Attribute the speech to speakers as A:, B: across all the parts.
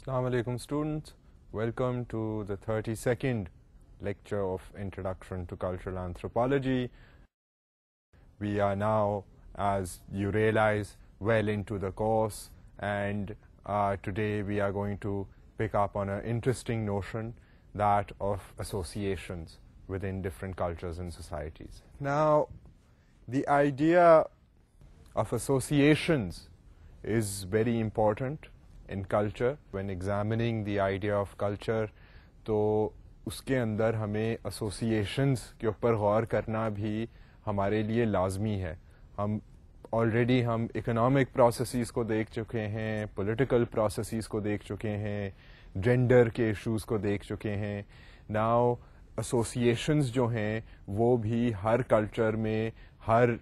A: Assalamu alaikum students, welcome to the 32nd lecture of Introduction to Cultural Anthropology. We are now, as you realize, well into the course, and today we are going to pick up on an interesting notion, that of associations within different cultures and societies. Now, the idea of associations is very important in culture. When examining the idea of culture, تو اس کے اندر ہمیں associations کے اوپر غور کرنا بھی ہمارے لیے لازمی ہے. آلریڈی ہم اکنامک پروسیسز کو دیکھ چکے ہیں, پولیٹیکل پروسیسز کو دیکھ چکے ہیں, جینڈر کے ایشوز کو دیکھ چکے ہیں. ناؤ ایسوسیشنز جو ہیں وہ بھی ہر کلچر میں, ہر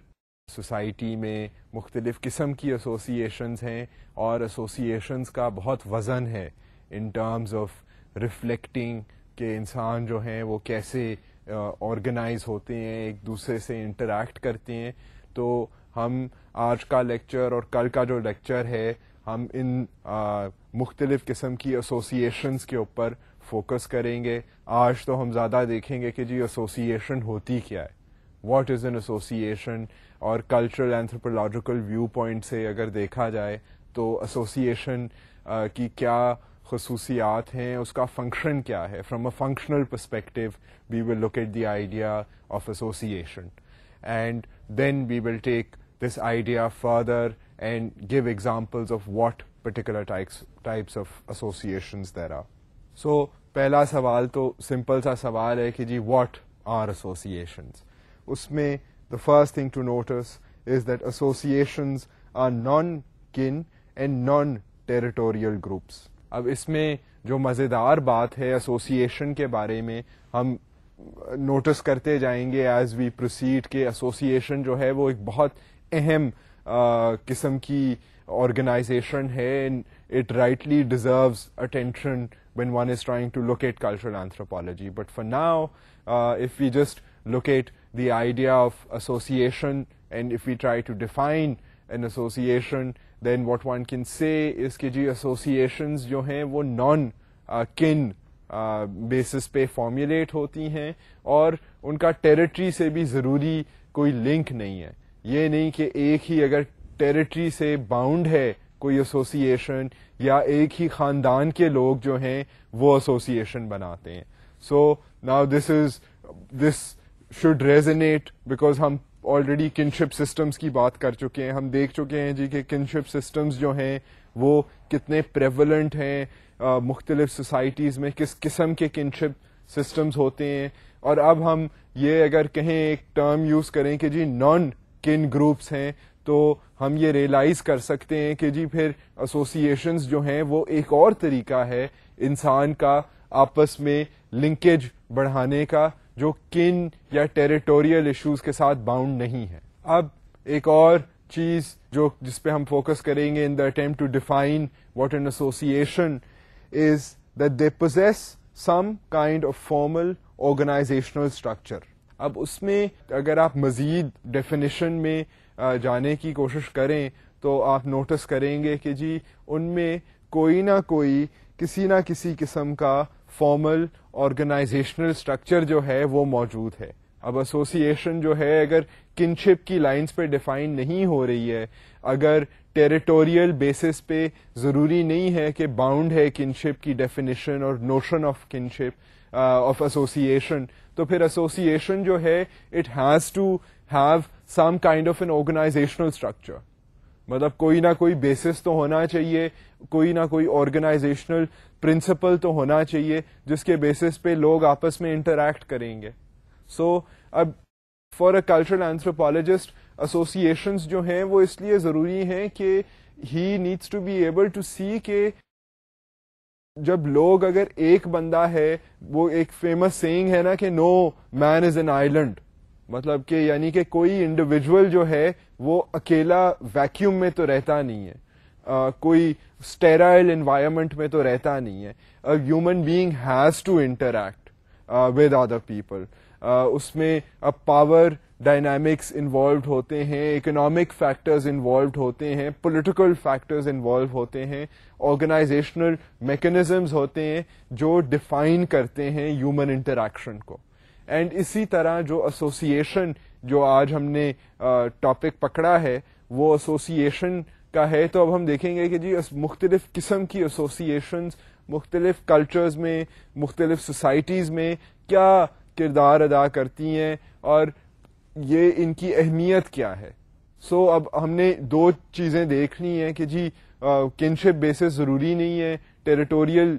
A: سوسائٹی میں مختلف قسم کی ایسوسیشنز ہیں, اور ایسوسیشنز کا بہت وزن ہے ان ٹرمز آف ریفلیکٹنگ کہ انسان جو ہیں وہ کیسے آرگنائز ہوتے ہیں, ایک دوسرے سے انٹریکٹ کرتے ہیں. تو ہم آج کا لیکچر اور کل کا جو لیکچر ہے, ہم ان مختلف قسم کی ایسوسیشنز کے اوپر فوکس کریں گے. آج تو ہم زیادہ دیکھیں گے کہ جی ایسوسیشن ہوتی کیا ہے, واٹ از این ایسوسیشن, اور کلچرل اینتھروپولوجیکل ویو پوائنٹ سے اگر دیکھا جائے تو ایسوسیشن کی کیا خصوصیات ہیں, اس کا فنکشن کیا ہے. From a functional perspective we will look at the idea of association, and then we will take this idea further and give examples of what particular types of associations there are. So پہلا سوال تو simple سا سوال ہے کہ جی what are associations. اس میں the first thing to notice is that associations are non-kin and non-territorial groups. اب اس میں جو مزیدار بات ہے ایسوسیشن کے بارے میں, ہم نوٹس کرتے جائیں گے ایز وی پروسیڈ کہ ایسوسیشن جو ہے وہ ایک بہت اہم قسم کی آرگنائزیشن ہے. It rightly deserves attention when one is trying to look at cultural anthropology. But for now, if we just look at the idea of association, and if we try to define an association, then what one can say is کہ جی associations جو ہیں وہ non kin basis پہ formulate ہوتی ہیں, اور ان کا territory سے بھی ضروری کوئی لنک نہیں ہے. یہ نہیں کہ ایک ہی اگر ٹیریٹری سے باؤنڈ ہے کوئی ایسوسیشن, یا ایک ہی خاندان کے لوگ جو ہیں وہ ایسوسیشن بناتے ہیں. So now this should resonate because ہم already kinship systems کی بات کر چکے ہیں. ہم دیکھ چکے ہیں جی کہ kinship systems جو ہیں وہ کتنے prevalent ہیں مختلف سوسائٹیز میں, کس قسم کے kinship systems ہوتے ہیں. اور اب ہم یہ اگر کہیں ایک ٹرم یوز کریں کہ جی نان کن گروپس ہیں, تو ہم یہ ریئلائز کر سکتے ہیں کہ جی پھر ایسوسیشنز جو ہیں وہ ایک اور طریقہ ہے انسان کا آپس میں لنکیج بڑھانے کا, جو کن یا ٹیریٹوریل ایشوز کے ساتھ باؤنڈ نہیں ہے. اب ایک اور چیز جس پہ ہم فوکس کریں گے in the attempt to define what an association is that they possess some kind of formal organisational structure. اب اس میں اگر آپ مزید ڈیفینیشن میں جانے کی کوشش کریں تو آپ نوٹس کریں گے کہ جی ان میں کوئی نہ کوئی کسی نہ کسی قسم کا فارمل آرگنائزیشنل اسٹرکچر جو ہے وہ موجود ہے. اب ایسوسیشن جو ہے اگر کنشپ کی لائنز پہ ڈیفائن نہیں ہو رہی ہے, اگر ٹیریٹوریل بیسس پہ ضروری نہیں ہے کہ باؤنڈ ہے کنشپ کی ڈیفینیشن اور notion of kinship of association, تو پھر ایسوسیشن جو ہے it has to have some kind of an organisational structure. مطلب کوئی نہ کوئی بیسس تو ہونا چاہیے, کوئی نہ کوئی آرگنائزیشنل پرنسپل تو ہونا چاہیے جس کے بیسس پہ لوگ آپس میں انٹریکٹ کریں گے. سو اب for a cultural anthropologist associations جو ہیں وہ اس لیے ضروری ہیں کہ he needs to be able to see کہ جب لوگ, اگر ایک بندہ ہے, وہ ایک فیمس سیئنگ ہے نا کہ نو مین از این آئیلینڈ, مطلب کہ یعنی کہ کوئی انڈیویجول جو ہے وہ اکیلا ویکیوم میں تو رہتا نہیں ہے, کوئی اسٹیرائل انوائرمنٹ میں تو رہتا نہیں ہے. Human being has to interact with other people. اس میں اب پاور ڈائنامکس انوالوڈ ہوتے ہیں, اکنامک فیکٹرز انوالوڈ ہوتے ہیں, پولیٹیکل فیکٹرز انوالو ہوتے ہیں, آرگنائزیشنل میکنزمز ہوتے ہیں جو ڈیفائن کرتے ہیں ہیومن انٹریکشن کو. اینڈ اسی طرح جو ایسوسیشن جو آج ہم نے ٹاپک پکڑا ہے وہ ایسوسیشن کا ہے. تو اب ہم دیکھیں گے کہ جی مختلف قسم کی ایسوسیشنز مختلف کلچرز میں, مختلف سوسائٹیز میں کیا کردار ادا کرتی ہیں اور یہ ان کی اہمیت کیا ہے. سو اب ہم نے دو چیزیں دیکھنی ہیں کہ جی کنشپ بیسس ضروری نہیں ہے, ٹیریٹوریل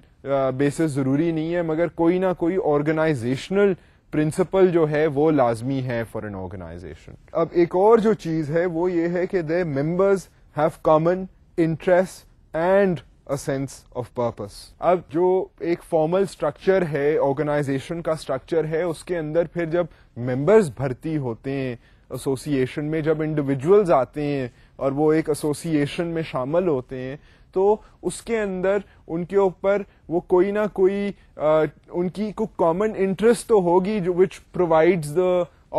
A: بیسس ضروری نہیں ہے, مگر کوئی نہ کوئی آرگنائزیشنل پرنسپل جو ہے وہ لازمی ہے فار این آرگنائزیشن. اب ایک اور جو چیز ہے وہ یہ ہے کہ they members have common interest and a sense of purpose. اب جو ایک فارمل اسٹرکچر ہے, آرگنائزیشن کا اسٹرکچر ہے, اس کے اندر پھر جب ممبرز بھرتی ہوتے ہیں ایسوسیشن میں, جب انڈیویجولز آتے ہیں اور وہ ایک ایسوسیشن میں شامل ہوتے ہیں, تو اس کے اندر ان کے اوپر وہ کوئی نہ کوئی ان کی کوئی کامن انٹرسٹ تو ہوگی جو which provides the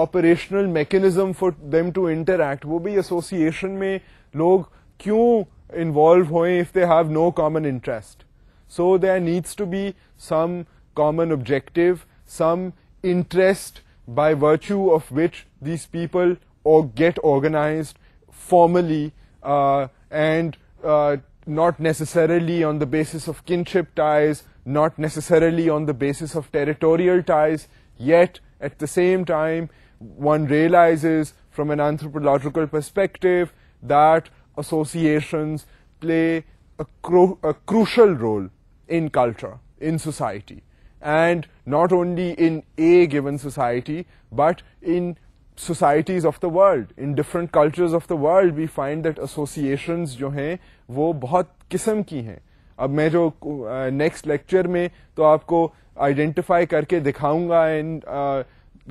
A: operational mechanism for them to interact. وہ بھی ایسوسیشن میں لوگ کیوں انوالو ہوئیں if they have no common interest. So there needs to be some common objective, some interest by virtue of which these people get organized formally and not necessarily on the basis of kinship ties, not necessarily on the basis of territorial ties, yet at the same time one realizes from an anthropological perspective that associations play a crucial role in culture, in society, and not only in a given society but in societies of the world, in different cultures of the world. We find that associations جو ہیں وہ بہت قسم کی ہیں. اب میں جو نیکسٹ لیکچر میں تو آپ کو آئیڈینٹیفائی کر کے دکھاؤں گا,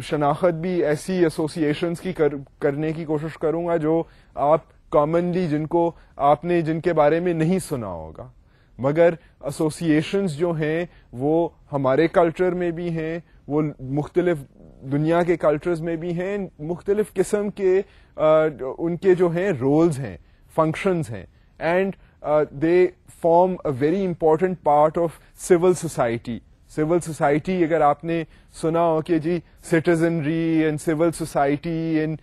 A: شناخت بھی ایسی ایسوسیشنز کی کرنے کی کوشش کروں گا جو آپ کامنلی جن کے بارے میں نہیں سنا ہوگا. مگر ایسوسیشنز جو ہیں وہ ہمارے کلچر میں بھی ہیں, وہ مختلف دنیا کے کلچرز میں بھی ہیں, مختلف قسم کے ان کے جو ہیں رولز ہیں, فنکشنز ہیں, and they form a very important part of civil society. Civil society اگر آپ نے سنا ہو کہ جی سٹیزنری اینڈ سول سوسائٹی اینڈ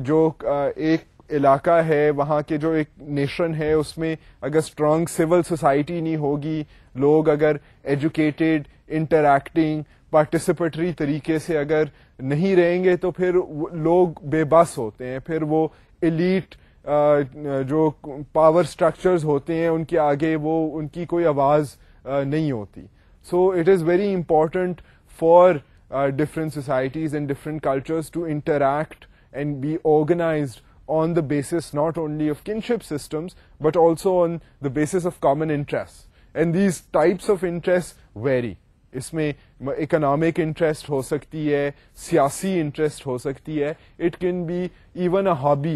A: جو ایک علاقہ ہے, وہاں کے جو ایک نیشن ہے, اس میں اگر اسٹرانگ سول سوسائٹی نہیں ہوگی, لوگ اگر ایجوکیٹڈ, انٹریکٹنگ, پارٹیسپیٹری طریقے سے اگر نہیں رہیں گے تو پھر لوگ بے بس ہوتے ہیں, پھر وہ ایلیٹ جو پاور اسٹرکچرز ہوتے ہیں ان کے آگے وہ ان کی کوئی آواز نہیں ہوتی. So it is very important for different societies and different cultures to interact and be organised on the basis not only of kinship systems but also on the basis of common interests. And these types of interests vary. اس میں economic interest ہو سکتی ہے, سیاسی interest ہو سکتی ہے, it can be even a hobby,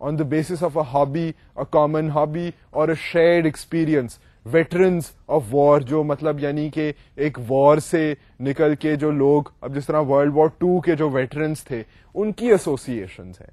A: on the basis of a hobby, a common hobby or a shared experience. Veterans of war جو مطلب یعنی کہ ایک وار سے نکل کے جو لوگ, اب جس طرح World War II کے جو ویٹرنس تھے ان کی ایسوسیشنز ہیں.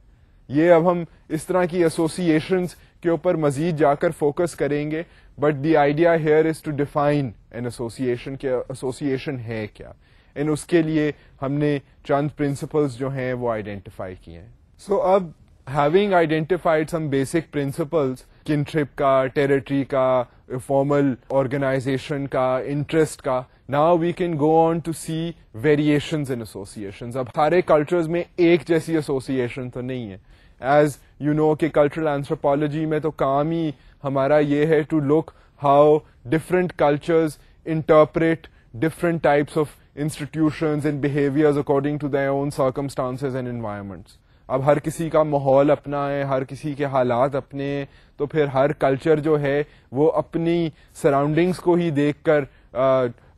A: یہ اب ہم اس طرح کی ایسوسیشنز کے اوپر مزید جا کر فوکس کریں گے, but the idea here is to define an association کہ ایسوسیشن ہے کیا, اینڈ اس کے لیے ہم نے چند پرنسپلز جو ہیں وہ آئیڈینٹیفائی کیے ہیں. سو اب having identified some basic principles, kinship کا, ٹیریٹری کا, فارمل آرگنائزیشن کا, انٹرسٹ کا, now we can go on to see variations in associations. اب سارے کلچرز میں ایک جیسی ایسوسیشن تو نہیں ہے. ایز یو نو کہ کلچرل اینتھروپالوجی میں تو کام ہی ہمارا یہ ہے to look how different cultures interpret different types of institutions and behaviours according to their own circumstances and environments. اب ہر کسی کا ماحول اپنا ہے, ہر کسی کے حالات اپنے ہیں, تو پھر ہر کلچر جو ہے وہ اپنی سراؤنڈنگس کو ہی دیکھ کر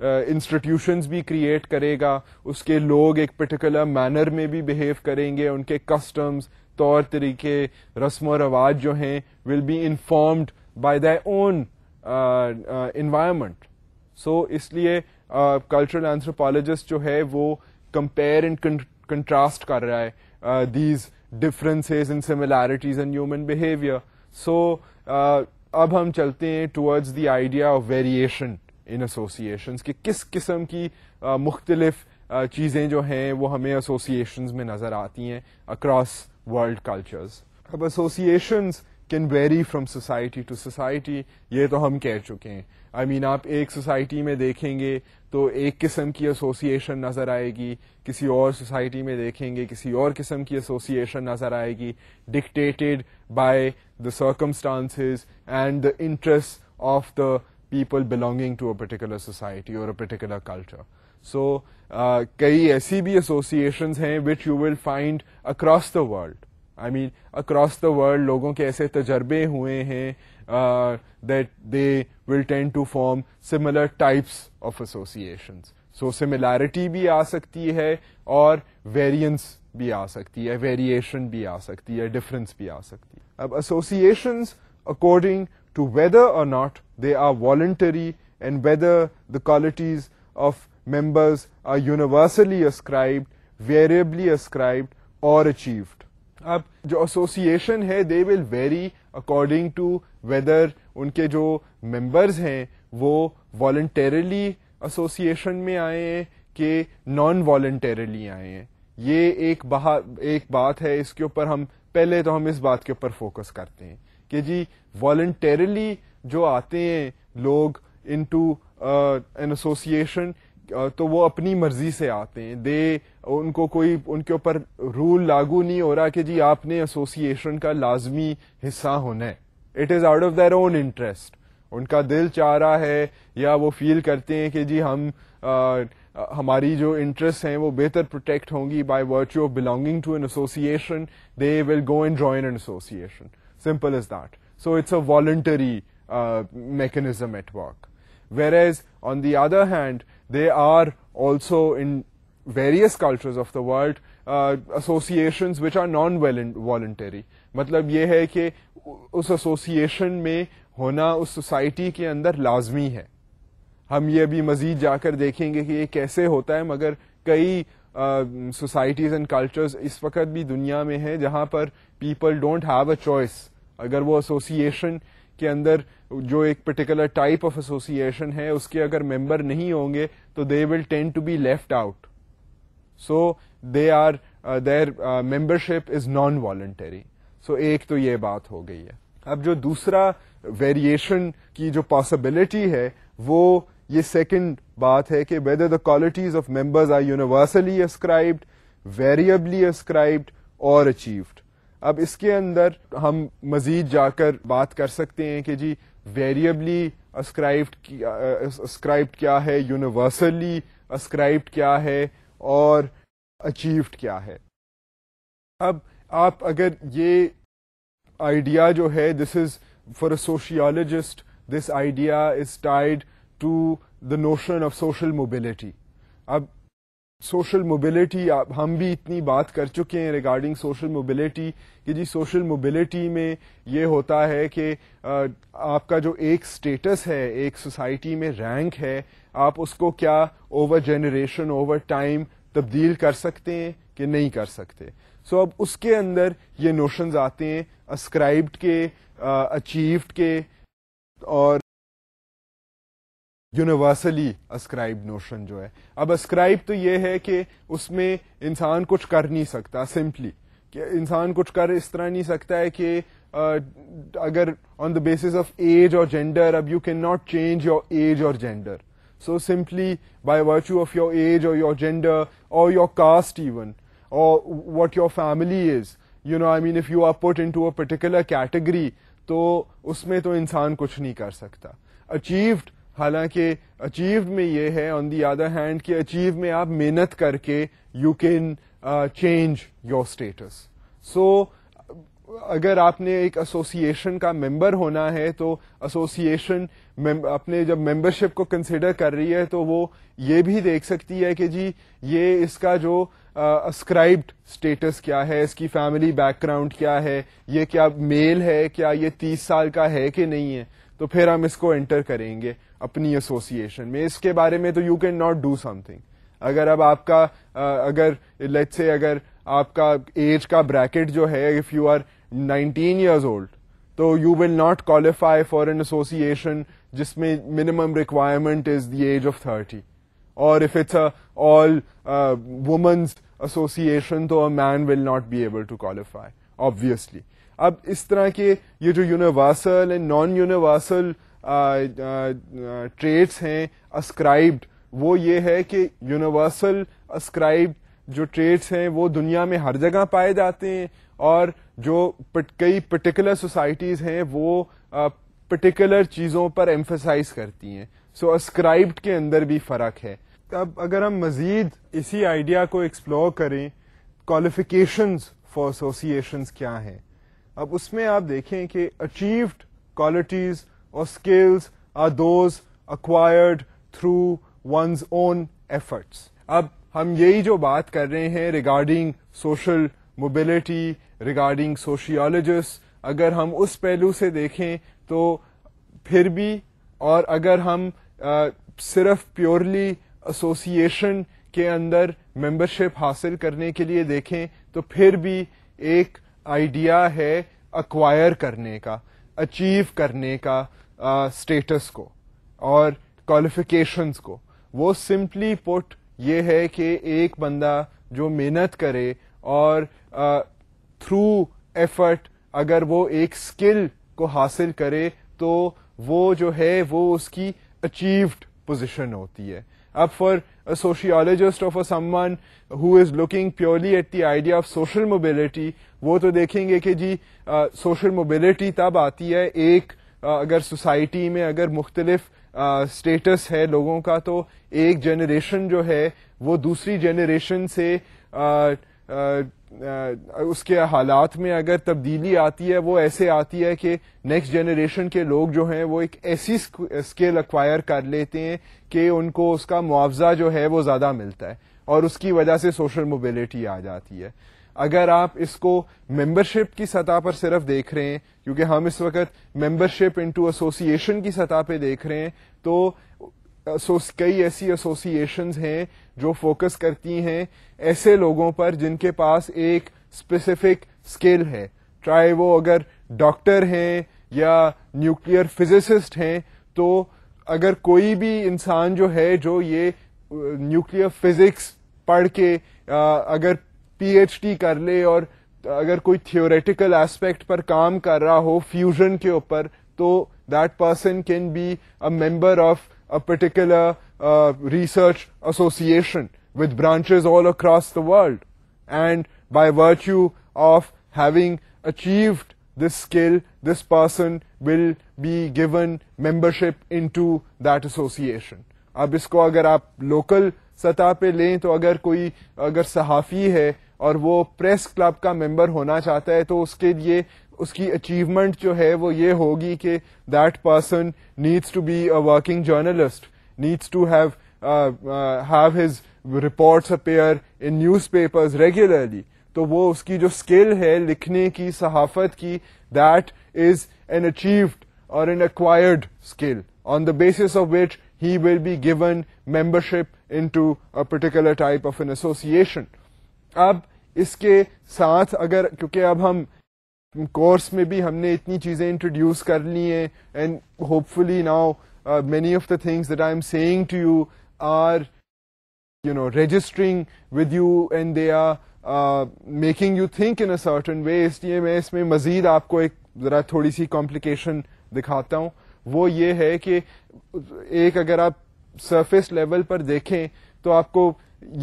A: انسٹیٹیوشنز بھی کریٹ کرے گا, اس کے لوگ ایک پرٹیکولر مینر میں بھی بہیو کریں گے, ان کے کسٹمز, طور طریقے, رسم و رواج جو ہیں will be informed by their own environment. So اس لیے کلچرل اینتھروپالوجسٹ جو ہے وہ compare and contrast کر رہا ہے these differences and similarities in human behavior. So اب ہم چلتے ہیں towards the idea of variation in associations کہ کس قسم کی مختلف چیزیں جو ہیں وہ ہمیں associations میں نظر آتی ہیں across world cultures. اب associations can vary from society to society, یہ تو ہم کہہ چکے ہیں. I mean آپ ایک سوسائٹی میں دیکھیں گے تو ایک قسم کی ایسوسیشن نظر آئے گی, کسی اور سوسائٹی میں دیکھیں گے کسی اور قسم کی ایسوسیشن نظر آئے گی, dictated by the circumstances and the interest of the people belonging to a particular society or a particular culture. سو کئی ایسی بھی ایسوسیشنز ہیں which you will find across the world. I mean across the world لوگوں کے ایسے تجربے ہوئے ہیں that they will tend to form similar types of associations. So similarity بھی آ سکتی ہے اور variance بھی آ سکتی ہے, variation بھی آ سکتی ہے, difference بھی آ سکتی ہے. اب associations according to whether or not they are voluntary and whether the qualities of members are universally ascribed, variably ascribed or achieved. اب جو ایسوسیشن ہے دے ول ویری اکارڈنگ ٹو ویدر ان کے جو ممبرز ہیں وہ والنٹیرلی ایسوسیشن میں آئے ہیں کہ نان والنٹیرلی آئے ہیں. یہ ایک بات ہے, اس کے اوپر ہم پہلے تو ہم اس بات کے اوپر فوکس کرتے ہیں کہ جی والنٹیرلی جو آتے ہیں لوگ انٹو این ایسوسیشن تو وہ اپنی مرضی سے آتے ہیں. ان کو کوئی ان کے اوپر رول لاگو نہیں ہو رہا کہ جی آپ نے ایسوسیشن کا لازمی حصہ ہونا ہے. It is out of their own interest. ان کا دل چاہ رہا ہے یا وہ فیل کرتے ہیں کہ جی ہماری جو انٹرسٹ ہیں وہ بہتر پروٹیکٹ ہوں گی by virtue of belonging to an association, they will go and join an association. Simple is that. So it's a voluntary mechanism at work. Whereas on the other hand they are also in various cultures of the world associations which are non-voluntary. مطلب یہ ہے کہ اس association میں ہونا اس society کے اندر لازمی ہے. ہم یہ ابھی مزید جا کر دیکھیں گے کہ یہ کیسے ہوتا ہے, مگر کئی سوسائٹیز اینڈ کلچرز اس وقت بھی دنیا میں ہیں جہاں پر people don't have a choice. اگر وہ ایسوسیشن کے اندر جو ایک پرٹیکولر ٹائپ آف ایسوسیشن ہے اس کے اگر ممبر نہیں ہوں گے تو they will tend to be left out. So they are their membership is non voluntary. سو ایک تو یہ بات ہو گئی ہے. اب جو دوسرا ویریشن کی جو پاسبلٹی ہے وہ یہ سیکنڈ بات ہے کہ whether the qualities of members are universally ascribed, variably ascribed or achieved. اب اس کے اندر ہم مزید جا کر بات کر سکتے ہیں کہ جی ویریبلی ascribed کیا ہے, یونیورسلی ascribed کیا ہے اور achieved کیا ہے. اب آپ اگر یہ آئیڈیا جو ہے this is for a sociologist, this idea is tied to the notion of social mobility. اب سوشل موبلٹی ہم بھی اتنی بات کر چکے ہیں ریگارڈنگ سوشل موبلٹی کہ جی سوشل موبلٹی میں یہ ہوتا ہے کہ آپ کا جو ایک سٹیٹس ہے, ایک سوسائٹی میں رینک ہے, آپ اس کو کیا اوور جنریشن اوور ٹائم تبدیل کر سکتے ہیں کہ نہیں کر سکتے. سو اب اس کے اندر یہ نوشنز آتے ہیں اسکرائبڈ کے, اچیوڈ کے اور یونیورسلی اسکرائب نوشن جو ہے. اب اسکرائب تو یہ ہے کہ اس میں انسان کچھ کر نہیں سکتا, سمپلی کہ انسان کچھ کر اس طرح نہیں سکتا ہے کہ اگر on the basis of age اور جینڈر, اب you can not change your age اور gender. So simply by virtue of your age اور یور جینڈر اور یور کاسٹ ایون اور what your family is, you know, I mean if you are put into a particular category تو اس میں تو انسان کچھ نہیں کر سکتا. اچیوڈ, حالانکہ اچیوڈ میں یہ ہے آن دی ادر ہینڈ کہ اچیو میں آپ محنت کر کے you can change your status. So اگر آپ نے ایک ایسوسیشن کا ممبر ہونا ہے تو ایسوسیشن اپنے جب ممبرشپ کو کنسیڈر کر رہی ہے تو وہ یہ بھی دیکھ سکتی ہے کہ جی یہ اس کا جو اسکرائبڈ اسٹیٹس کیا ہے, اس کی فیملی بیک گراؤنڈ کیا ہے, یہ کیا میل ہے, کیا یہ 30 سال کا ہے کہ نہیں ہے, تو پھر ہم اس کو انٹر کریں گے اپنی ایسوسیشن میں. اس کے بارے میں تو you can not do some thing. اگر اب آپ کا اگر لیٹس سے اگر آپ کا ایج کا بریکٹ جو ہے if you are 19 years old تو you will not qualify for an association جس میں minimum requirement is the age of 30. اور if it's all women's association تو men will not be able to qualify obviously. اب اس طرح کے یہ جو universal and non universal traits ہیں اسکرائبڈ، وہ یہ ہے کہ یونیورسل اسکرائبڈ جو ٹریٹس ہیں وہ دنیا میں ہر جگہ پائے جاتے ہیں، اور جو کئی پرٹیکولر سوسائٹیز ہیں وہ پرٹیکولر چیزوں پر ایمفسائز کرتی ہیں. سو اسکرائبڈ کے اندر بھی فرق ہے. اب اگر ہم مزید اسی آئیڈیا کو ایکسپلور کریں، کوالیفیکیشنز فار ایسوسیشنز کیا ہیں، اب اس میں آپ دیکھیں کہ اچیوڈ کوالٹیز اور skills are those acquired through one's own efforts. اب ہم یہی جو بات کر رہے ہیں regarding social mobility, regarding sociologist, اگر ہم اس پہلو سے دیکھیں تو پھر بھی، اور اگر ہم صرف پیورلی ایسوسیشن کے اندر ممبرشپ حاصل کرنے کے لیے دیکھیں تو پھر بھی ایک آئیڈیا ہے اکوائر کرنے کا، اچیو کرنے کا اسٹیٹس کو اور کوالیفیکیشنز کو. وہ سمپلی پٹ یہ ہے کہ ایک بندہ جو محنت کرے اور تھرو ایفرٹ اگر وہ ایک اسکل کو حاصل کرے تو وہ جو ہے وہ اس کی اچیوڈ پوزیشن ہوتی ہے. اب for a sociologist or for someone who is looking purely at the idea of social mobility، وہ تو دیکھیں گے کہ جی سوشل موبلٹی تب آتی ہے ایک اگر سوسائٹی میں اگر مختلف اسٹیٹس ہے لوگوں کا، تو ایک جنریشن جو ہے وہ دوسری جنریشن سے اس کے حالات میں اگر تبدیلی آتی ہے وہ ایسے آتی ہے کہ نیکسٹ جنریشن کے لوگ جو ہیں وہ ایک ایسی اسکل ایکوائر کر لیتے ہیں کہ ان کو اس کا معاوضہ جو ہے وہ زیادہ ملتا ہے، اور اس کی وجہ سے سوشل موبلٹی آ جاتی ہے. اگر آپ اس کو ممبرشپ کی سطح پر صرف دیکھ رہے ہیں، کیونکہ ہم اس وقت ممبرشپ انٹو ایسوسیشن کی سطح پہ دیکھ رہے ہیں، تو کئی ایسی ایسوسیشنز ہیں جو فوکس کرتی ہیں ایسے لوگوں پر جن کے پاس ایک اسپیسیفک اسکل ہے، چاہے وہ اگر ڈاکٹر ہیں یا نیوکلیئر فزسسٹ ہیں. تو اگر کوئی بھی انسان جو ہے جو یہ نیوکلیئر فزکس پڑھ کے اگر پی ایچ ڈی کر لے اور اگر کوئی تھیوریٹیکل ایسپیکٹ پر کام کر رہا ہو فیوژن کے اوپر، تو that person can be a member of a particular research association with branches all across the world, and by virtue of having achieved this skill, this person will be given membership into that association. اب اس کو اگر آپ local سطح پہ لیں تو اگر کوئی اگر صحافی ہے اور وہ پریس کلب کا ممبر ہونا چاہتا ہے تو اس کے لیے اس کی اچیومنٹ جو ہے وہ یہ ہوگی کہ that person needs to be a working journalist, needs to have his reports appear in newspapers regularly. تو وہ اس کی جو اسکل ہے لکھنے کی، صحافت کی، that is an achieved or an acquired skill on the basis of which he will be given membership into a particular type of an association. اب اس کے ساتھ اگر کیونکہ اب ہم کورس میں بھی ہم نے اتنی چیزیں انٹروڈیوس کر لی ہیں، and hope fully now many of the things that I'm saying to you are registering with you and they are making you think in a certain way. اس لیے میں اس میں مزید آپ کو ایک ذرا تھوڑی سی کمپلیکیشن دکھاتا ہوں. وہ یہ ہے کہ ایک اگر آپ سرفیس لیول پر دیکھیں تو آپ کو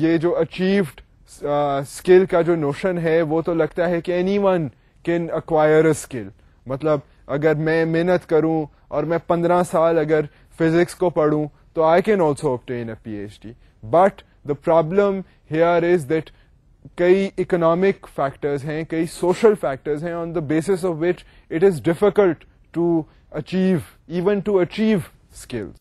A: یہ جو اچیوڈ اسکل کا جو نوشن ہے وہ تو لگتا ہے کہ any one can acquire a skill. مطلب اگر میں محنت کروں اور میں 15 سال اگر فزکس کو پڑھوں تو I can also obtain a P H D. But the problem here is that کئی اکنامک فیکٹرز ہیں، کئی سوشل فیکٹرز ہیں on the basis of which it is difficult to even to achieve skills.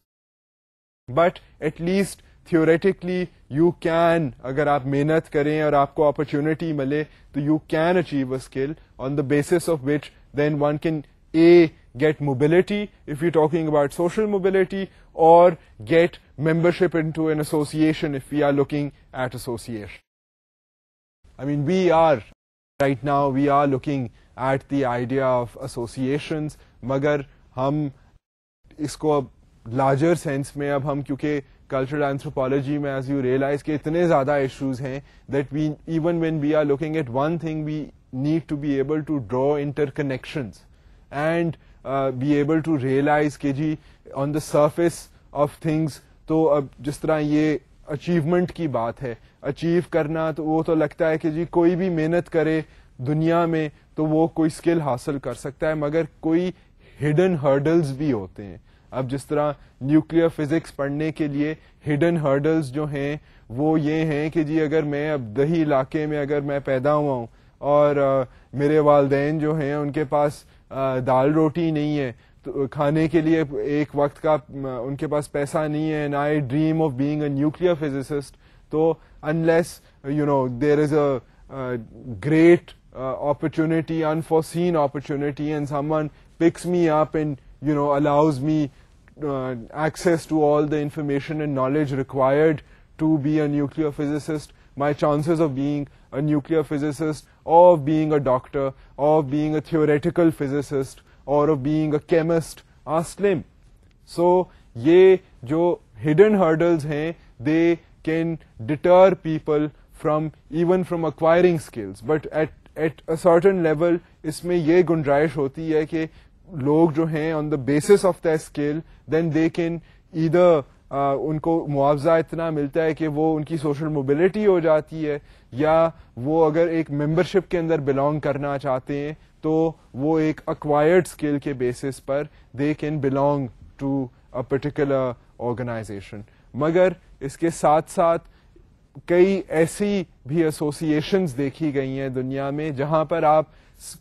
A: But at least theoretically you can, اگر آپ محنت کریں اور آپ کو opportunity ملے تو you can achieve a skill on the basis of which then one can get mobility if you're talking about social mobility, or get membership into an association if we are looking at association. I mean, right now we are looking at the idea of associations, مگر ہم اس کو اب larger sense میں اب ہم کیونکہ cultural anthropology میں as you realize کہ اتنے زیادہ ایشوز ہیں that we even when we are looking at one thing we need to be able to draw interconnections and be able to realize کہ جی on the surface of things. تو اب جس طرح یہ اچیومنٹ کی بات ہے, اچیو کرنا تو وہ تو لگتا ہے کہ جی کوئی بھی محنت کرے دنیا میں تو وہ کوئی اسکل حاصل کر سکتا ہے, مگر کوئی ہڈن ہرڈلز بھی ہوتے ہیں. اب جس طرح نیوکلیئر فزکس پڑھنے کے لیے ہڈن ہرڈلز جو ہیں وہ یہ ہیں کہ جی اگر میں اب دیہی علاقے میں اگر میں پیدا ہوا ہوں اور میرے والدین جو ہیں ان کے پاس دال روٹی نہیں ہے, تو کھانے کے لیے ایک وقت کا ان کے پاس پیسہ نہیں ہے, and I dream of being a nuclear physicist, تو unless there is a great opportunity, unforeseen opportunity, and someone picks me up and allows me access to all the information and knowledge required to be a nuclear physicist, my chances of being a nuclear physicist or of being a doctor or of being a theoretical physicist or of being a chemist are slim. So یہ جو hidden hurdles ہیں they can deter people from acquiring skills, but at a certain level اس میں یہ گنجائش ہوتی ہے کہ لوگ جو ہیں on the basis of their skill then they can either ان کو معاوضہ اتنا ملتا ہے کہ وہ ان کی سوشل موبلٹی ہو جاتی ہے, یا وہ اگر ایک ممبرشپ کے اندر بلانگ کرنا چاہتے ہیں تو وہ ایک acquired skill کے basis per they can belong to a particular organization. مگر اس کے ساتھ ساتھ کئی ایسی بھی ایسوسیشنز دیکھی گئی ہیں دنیا میں جہاں پر آپ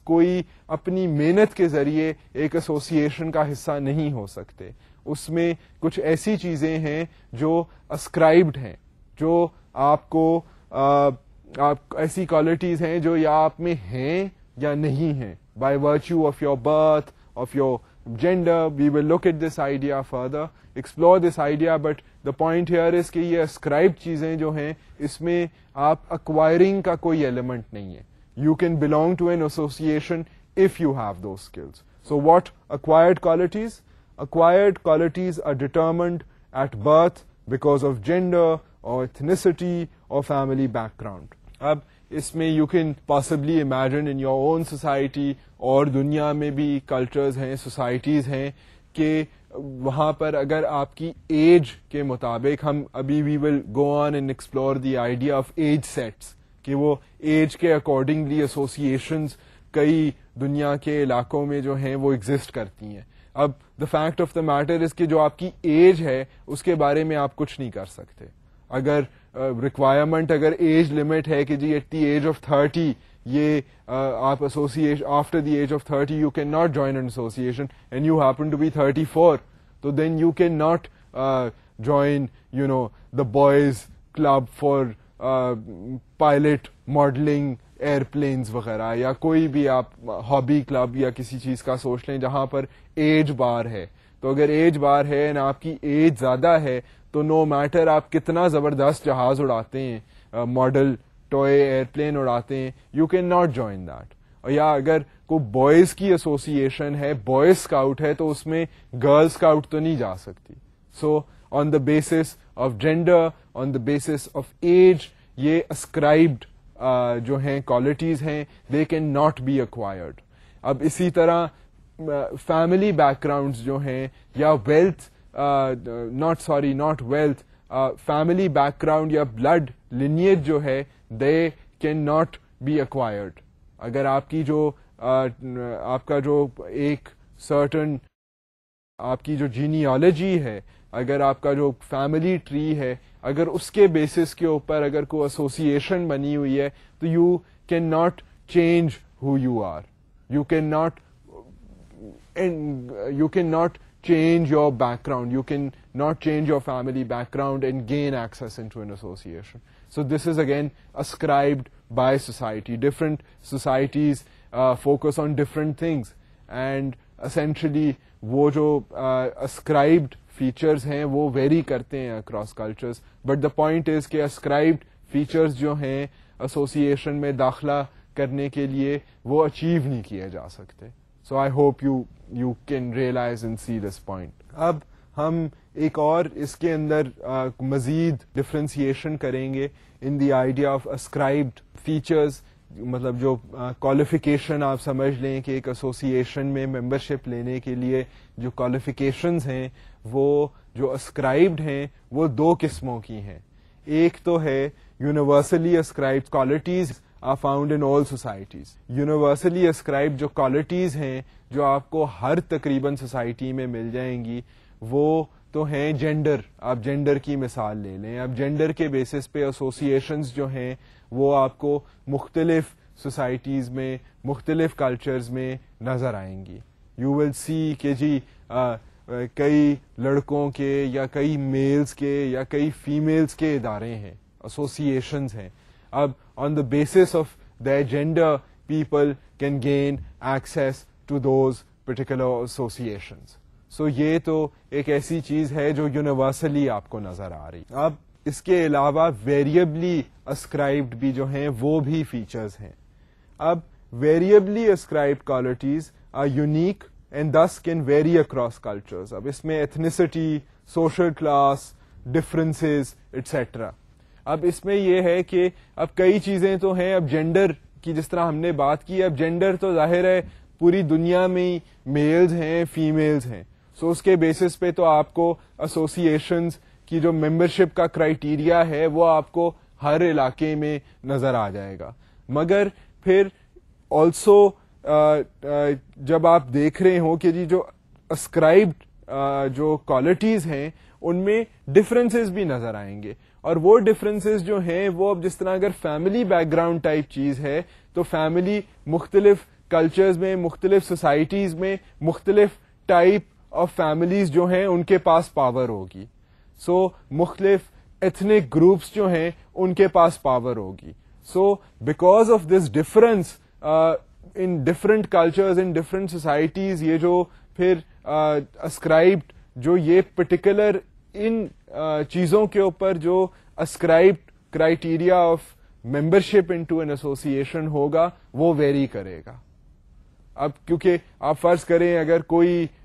A: کوئی اپنی محنت کے ذریعے ایک ایسوسیشن کا حصہ نہیں ہو سکتے. اس میں کچھ ایسی چیزیں ہیں جو اسکرائبڈ ہیں, جو آپ کو ایسی کوالٹیز ہیں جو یا آپ میں ہیں یا نہیں ہیں, by virtue of your birth, of your gender. We will look at this idea further, explore this idea, but the point here is کہ یہ اسکرائب چیزیں جو ہیں اس میں آپ اکوائرنگ کا کوئی ایلیمنٹ نہیں ہے. You can belong to an association if you have those skills. So what acquired qualities? Acquired qualities are determined at birth because of gender or ethnicity or family background. اب اس میں you can possibly imagine in your own society اور دنیا میں بھی cultures ہیں, societies ہیں کہ وہاں پر اگر آپ کی ایج کے مطابق, ہم ابھی we will go on and explore the idea of age sets, کہ وہ ایج کے اکارڈنگلی ایسوسیشنز کئی دنیا کے علاقوں میں جو ہیں وہ ایگزسٹ کرتی ہیں. اب the fact of the matter is کہ جو آپ کی ایج ہے اس کے بارے میں آپ کچھ نہیں کر سکتے. اگر ریکوائرمنٹ, اگر ایج لمٹ ہے کہ جی ایٹ دی ایج آف 30 یہ آپ association, after the age of 30 you can not join an association and you happen to be 34, تو then you can not join the boys club for pilot modelling airplanes وغیرہ, یا کوئی بھی آپ hobby club یا کسی چیز کا سوچ لیں جہاں پر ایج بار ہے. تو اگر ایج بار ہے اور آپ کی ایج زیادہ ہے تو نو میٹر آپ کتنا زبردست جہاز اڑاتے ہیں, ماڈل ٹوئے ایئر پلین اڑاتے ہیں, you can not join that. یا اگر کوئی بوائز کی ایسوسیشن ہے, بوائز اسکاؤٹ ہے, تو اس میں گرل اسکاؤٹ تو نہیں جا سکتی. So on the basis of gender, on the basis of age, یہ اسکرائبڈ جو ہیں کوالٹیز ہیں, they can not be acquired. اب اسی طرح فیملی بیک گراؤنڈز جو ہیں, یا wealth, not wealth, family background یا بلڈ لینیج جو ہے, they can not be acquired. اگر آپ کی جو آپ کا جو ایک سرٹن آپ کی جو جینیالوجی ہے, اگر آپ کا جو فیملی ٹری ہے, اگر اس کے بیسس کے اوپر اگر کوئی ایسوسیشن بنی ہوئی ہے, تو you can not change who you are. You can not change your background, you can not change your family background and gain access into an association. So this is again ascribed by society. Different societies focus on different things, and essentially وہ جو ascribed features ہیں وہ very کرتے ہیں across cultures, but the point is کہ اسکرائبڈ features جو ہیں association میں داخلہ کرنے کے لیے وہ اچیو نہیں کیے جا سکتے. So I hope you can realise and see this point. اب ہم ایک اور اس کے اندر مزید ڈفرینسیشن کریں گے ان دی آئیڈیا آف اسکرائبڈ فیچرز. مطلب جو کوالیفیکیشن آپ سمجھ لیں کہ ایک ایسوسیشن میں ممبرشپ لینے کے لیے جو کوالیفیکیشنز ہیں وہ جو اسکرائبڈ ہیں وہ دو قسموں کی ہیں. ایک تو ہے universally ascribed qualities are found in all societies. Universally ascribed جو کوالٹیز ہیں جو آپ کو ہر تقریباً سوسائٹی میں مل جائیں گی وہ تو ہیں جینڈر. آپ جینڈر کی مثال لے لیں. اب جینڈر کے بیسس پہ ایسوسیشنز جو ہیں وہ آپ کو مختلف سوسائٹیز میں مختلف کلچرز میں نظر آئیں گی. یو ول سی کہ جی کئی لڑکوں کے یا کئی میلز کے یا کئی فیمیلز کے ادارے ہیں, ایسوسیشنز ہیں. اب on the basis of their gender people can gain access to those particular associations. So یہ تو ایک ایسی چیز ہے جو یونیورسلی آپ کو نظر آ رہی. اب اس کے علاوہ ویریبلی اسکرائبڈ بھی جو ہیں وہ بھی فیچرز ہیں. اب variably ascribed qualities are unique and this can vary across cultures. اب اس میں ethnicity, social class, differences etcetera. اب اس میں یہ ہے کہ اب کئی چیزیں تو ہیں. اب جینڈر کی جس طرح ہم نے بات کی, اب جینڈر تو ظاہر ہے پوری دنیا میں میلز ہیں فیمیلز ہیں. سو اس کے بیسس پہ تو آپ کو ایسوسیشنز کی جو ممبرشپ کا کرائیٹیریا ہے وہ آپ کو ہر علاقے میں نظر آ جائے گا. مگر پھر آلسو جب آپ دیکھ رہے ہوں کہ جی جو اسکرائبڈ جو کوالٹیز ہیں ان میں ڈفرینسز بھی نظر آئیں گے. اور وہ ڈفرینسز جو ہیں وہ اب جس طرح اگر فیملی بیک گراؤنڈ ٹائپ چیز ہے تو فیملی مختلف کلچرز میں مختلف سوسائٹیز میں مختلف ٹائپ آف فیملیز جو ہیں ان کے پاس پاور ہوگی. سو مختلف ایتھنک گروپس جو ہیں ان کے پاس پاور ہوگی. So because of this difference in different cultures in different societies یہ جو پھر اسکرائبڈ جو یہ پرٹیکولر ان چیزوں کے اوپر جو ascribed criteria of membership into an association ہوگا وہ ویری کرے گا. اب کیونکہ آپ فرض کریں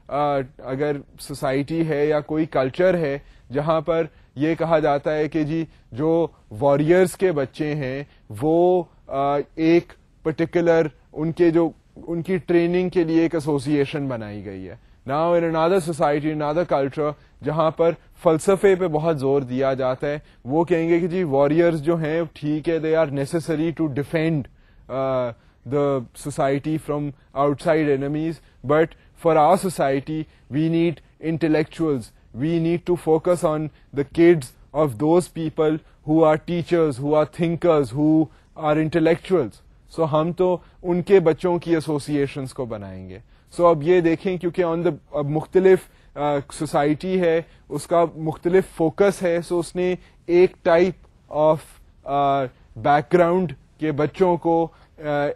A: اگر سوسائٹی ہے یا کوئی کلچر ہے جہاں پر یہ کہا جاتا ہے کہ جی جو واریئرز کے بچے ہیں وہ ایک پرٹیکولر ان کی ٹریننگ کے لیے ایک ایسوسیشن بنائی گئی ہے. Now in another society, another culture جہاں پر فلسفے پہ بہت زور دیا جاتا ہے وہ کہیں گے کہ جی واریئرز جو ہیں ٹھیک ہے they are necessary to defend the society from outside enemies, but for our society we need intellectuals, we need to focus on the kids of those people who are teachers, who are thinkers, who are intellectuals. So ہم تو ان کے بچوں کی associations کو بنائیں گے. So اب یہ دیکھیں کیونکہ اب مختلف سوسائٹی ہے اس کا مختلف فوکس ہے. سو اس نے ایک ٹائپ آف بیک گراؤنڈ کے بچوں کو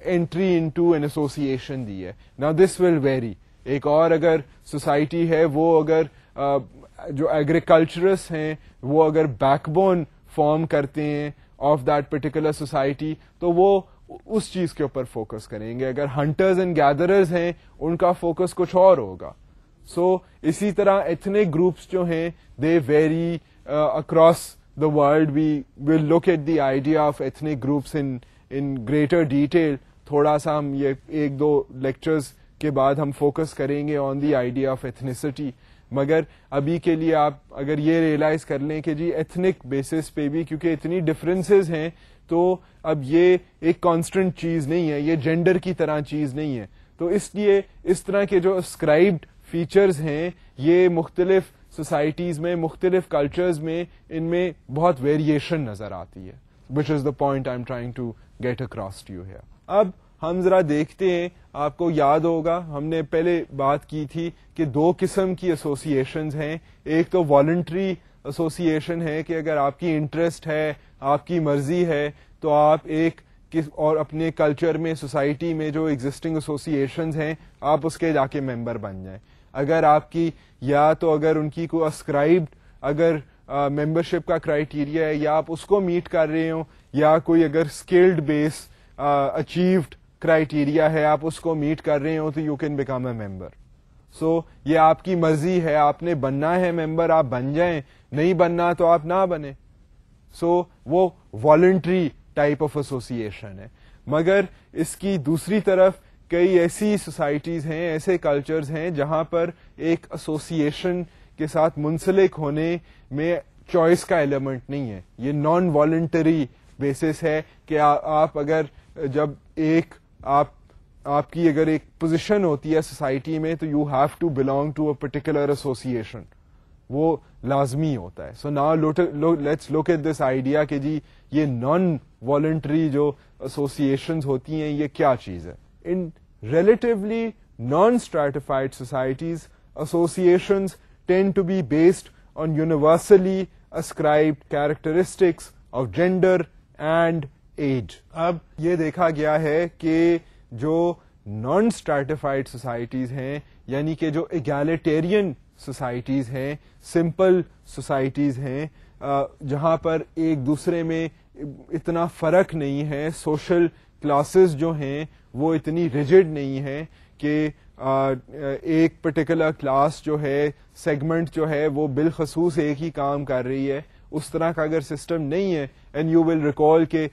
A: entry into an association دی ہے. Now this will vary. ایک اور اگر سوسائٹی ہے وہ اگر جو ایگریکلچرسٹ ہیں وہ اگر بیک بون فارم کرتے ہیں آف دیٹ پرٹیکولر سوسائٹی تو وہ اس چیز کے اوپر فوکس کریں گے. اگر ہنٹرز اینڈ گیدررز ہیں ان کا فوکس کچھ اور ہوگا. سو اسی طرح ایتھنک گروپس جو ہیں they vary across the world. We will look at the idea of ethnic groups in greater detail. تھوڑا سا ہم یہ ایک دو لیکچرز کے بعد ہم فوکس کریں گے آن دی آئیڈیا آف ایتھنیسٹی. مگر ابھی کے لیے آپ اگر یہ ریئلائز کر لیں کہ جی ایتھنک بیسس پہ بھی کیونکہ اتنی ڈفرینسز ہیں تو اب یہ ایک کانسٹنٹ چیز نہیں ہے, یہ جینڈر کی طرح چیز نہیں ہے. تو اس لیے اس طرح کے جو اسکرائبڈ فیچرز ہیں یہ مختلف سوسائٹیز میں مختلف کلچرز میں ان میں بہت ویریشن نظر آتی ہے. which is the point I'm trying to get across to you here. اب ہم ذرا دیکھتے ہیں, آپ کو یاد ہوگا ہم نے پہلے بات کی تھی کہ دو قسم کی ایسوسیشنز ہیں. ایک تو والنٹری ایسوسیشن ہے کہ اگر آپ کی انٹرسٹ ہے, آپ کی مرضی ہے تو آپ ایک اور اپنے کلچر میں سوسائٹی میں جو ایگزسٹنگ ایسوسیشنز ہیں آپ اس کے جا کے ممبر بن جائیں. اگر آپ کی یا تو اگر ان کی کوئی اسکرائبڈ اگر ممبرشپ کا کرائٹیریا ہے یا آپ اس کو میٹ کر رہے ہوں, یا کوئی اگر اسکلڈ بیس اچیوڈ کرائٹیریا ہے آپ اس کو میٹ کر رہے ہوں, تو یو کین بیکم اے ممبر. سو یہ آپ کی مرضی ہے, آپ نے بننا ہے ممبر آپ بن جائیں, نہیں بننا تو آپ نہ بنیں. سو وہ والنٹری ٹائپ آف ایسوسیشن ہے. مگر اس کی دوسری طرف کئی ایسی سوسائٹیز ہیں, ایسے کلچرز ہیں جہاں پر ایک ایسوسیشن کے ساتھ منسلک ہونے میں چوائس کا ایلیمنٹ نہیں ہے. یہ نان والنٹری بیسس ہے کہ آپ اگر جب ایک آپ کی اگر ایک پوزیشن ہوتی ہے سوسائٹی میں تو you have to belong to a particular association, وہ لازمی ہوتا ہے. So now let's look at this idea کہ جی یہ نان والنٹری جو ایسوسیشنز ہوتی ہیں یہ کیا چیز ہے. In relatively non stratified societies associations tend to be based on universally ascribed characteristics of gender and age. اب یہ دیکھا گیا ہے کہ جو نان اسٹریٹیفائڈ سوسائٹیز ہیں, یعنی کہ جو ایگالیٹیرین سوسائٹیز ہیں, سمپل سوسائٹیز ہیں, جہاں پر ایک دوسرے میں اتنا فرق نہیں ہے, سوشل کلاسز جو ہیں وہ اتنی ریجڈ نہیں ہیں کہ ایک پرٹیکولر کلاس جو ہے, سیگمنٹ جو ہے وہ بالخصوص ایک ہی کام کر رہی ہے, اس طرح کا اگر سسٹم نہیں ہے. اینڈ یو ول ریکال کہ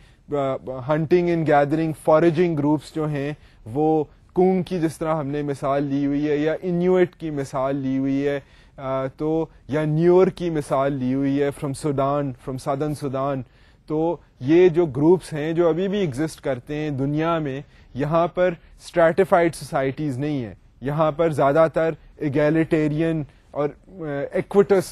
A: ہنٹنگ اینڈ گیدرنگ فارجنگ گروپس جو ہیں وہ کونگ کی جس طرح ہم نے مثال لی ہوئی ہے, یا انیوٹ کی مثال لی ہوئی ہے, تو یا نیور کی مثال لی ہوئی ہے from Sudan, from southern Sudan. تو یہ جو گروپس ہیں جو ابھی بھی ایگزسٹ کرتے ہیں دنیا میں, یہاں پر اسٹریٹیفائڈ سوسائٹیز نہیں ہیں, یہاں پر زیادہ تر ایگیلیٹیرین اور ایکوٹس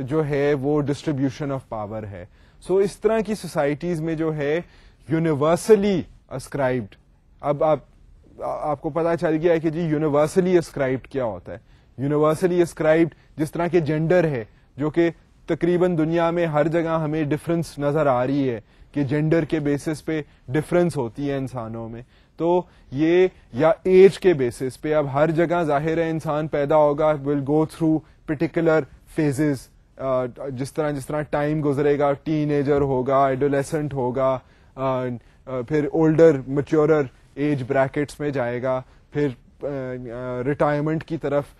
A: جو ہے وہ ڈسٹریبیوشن آف پاور ہے. سو اس طرح کی سوسائٹیز میں جو ہے یونیورسلی اسکرائبڈ, اب آپ کو پتا چل گیا ہے کہ جی یونیورسلی اسکرائبڈ کیا ہوتا ہے. یونیورسلی اسکرائبڈ جس طرح کے جینڈر ہے, جو کہ تقریباً دنیا میں ہر جگہ ہمیں ڈفرنس نظر آ رہی ہے کہ جینڈر کے بیسس پہ ڈفرنس ہوتی ہے انسانوں میں, تو یہ یا ایج کے بیسس پہ اب ہر جگہ ظاہر ہے انسان پیدا ہوگا, ول گو تھرو پرٹیکولر فیزز, جس طرح ٹائم گزرے گا, ٹین ایجر ہوگا, ایڈولیسنٹ ہوگا, پھر اولڈر میچورر ایج بریکٹس میں جائے گا, پھر ریٹائرمنٹ کی طرف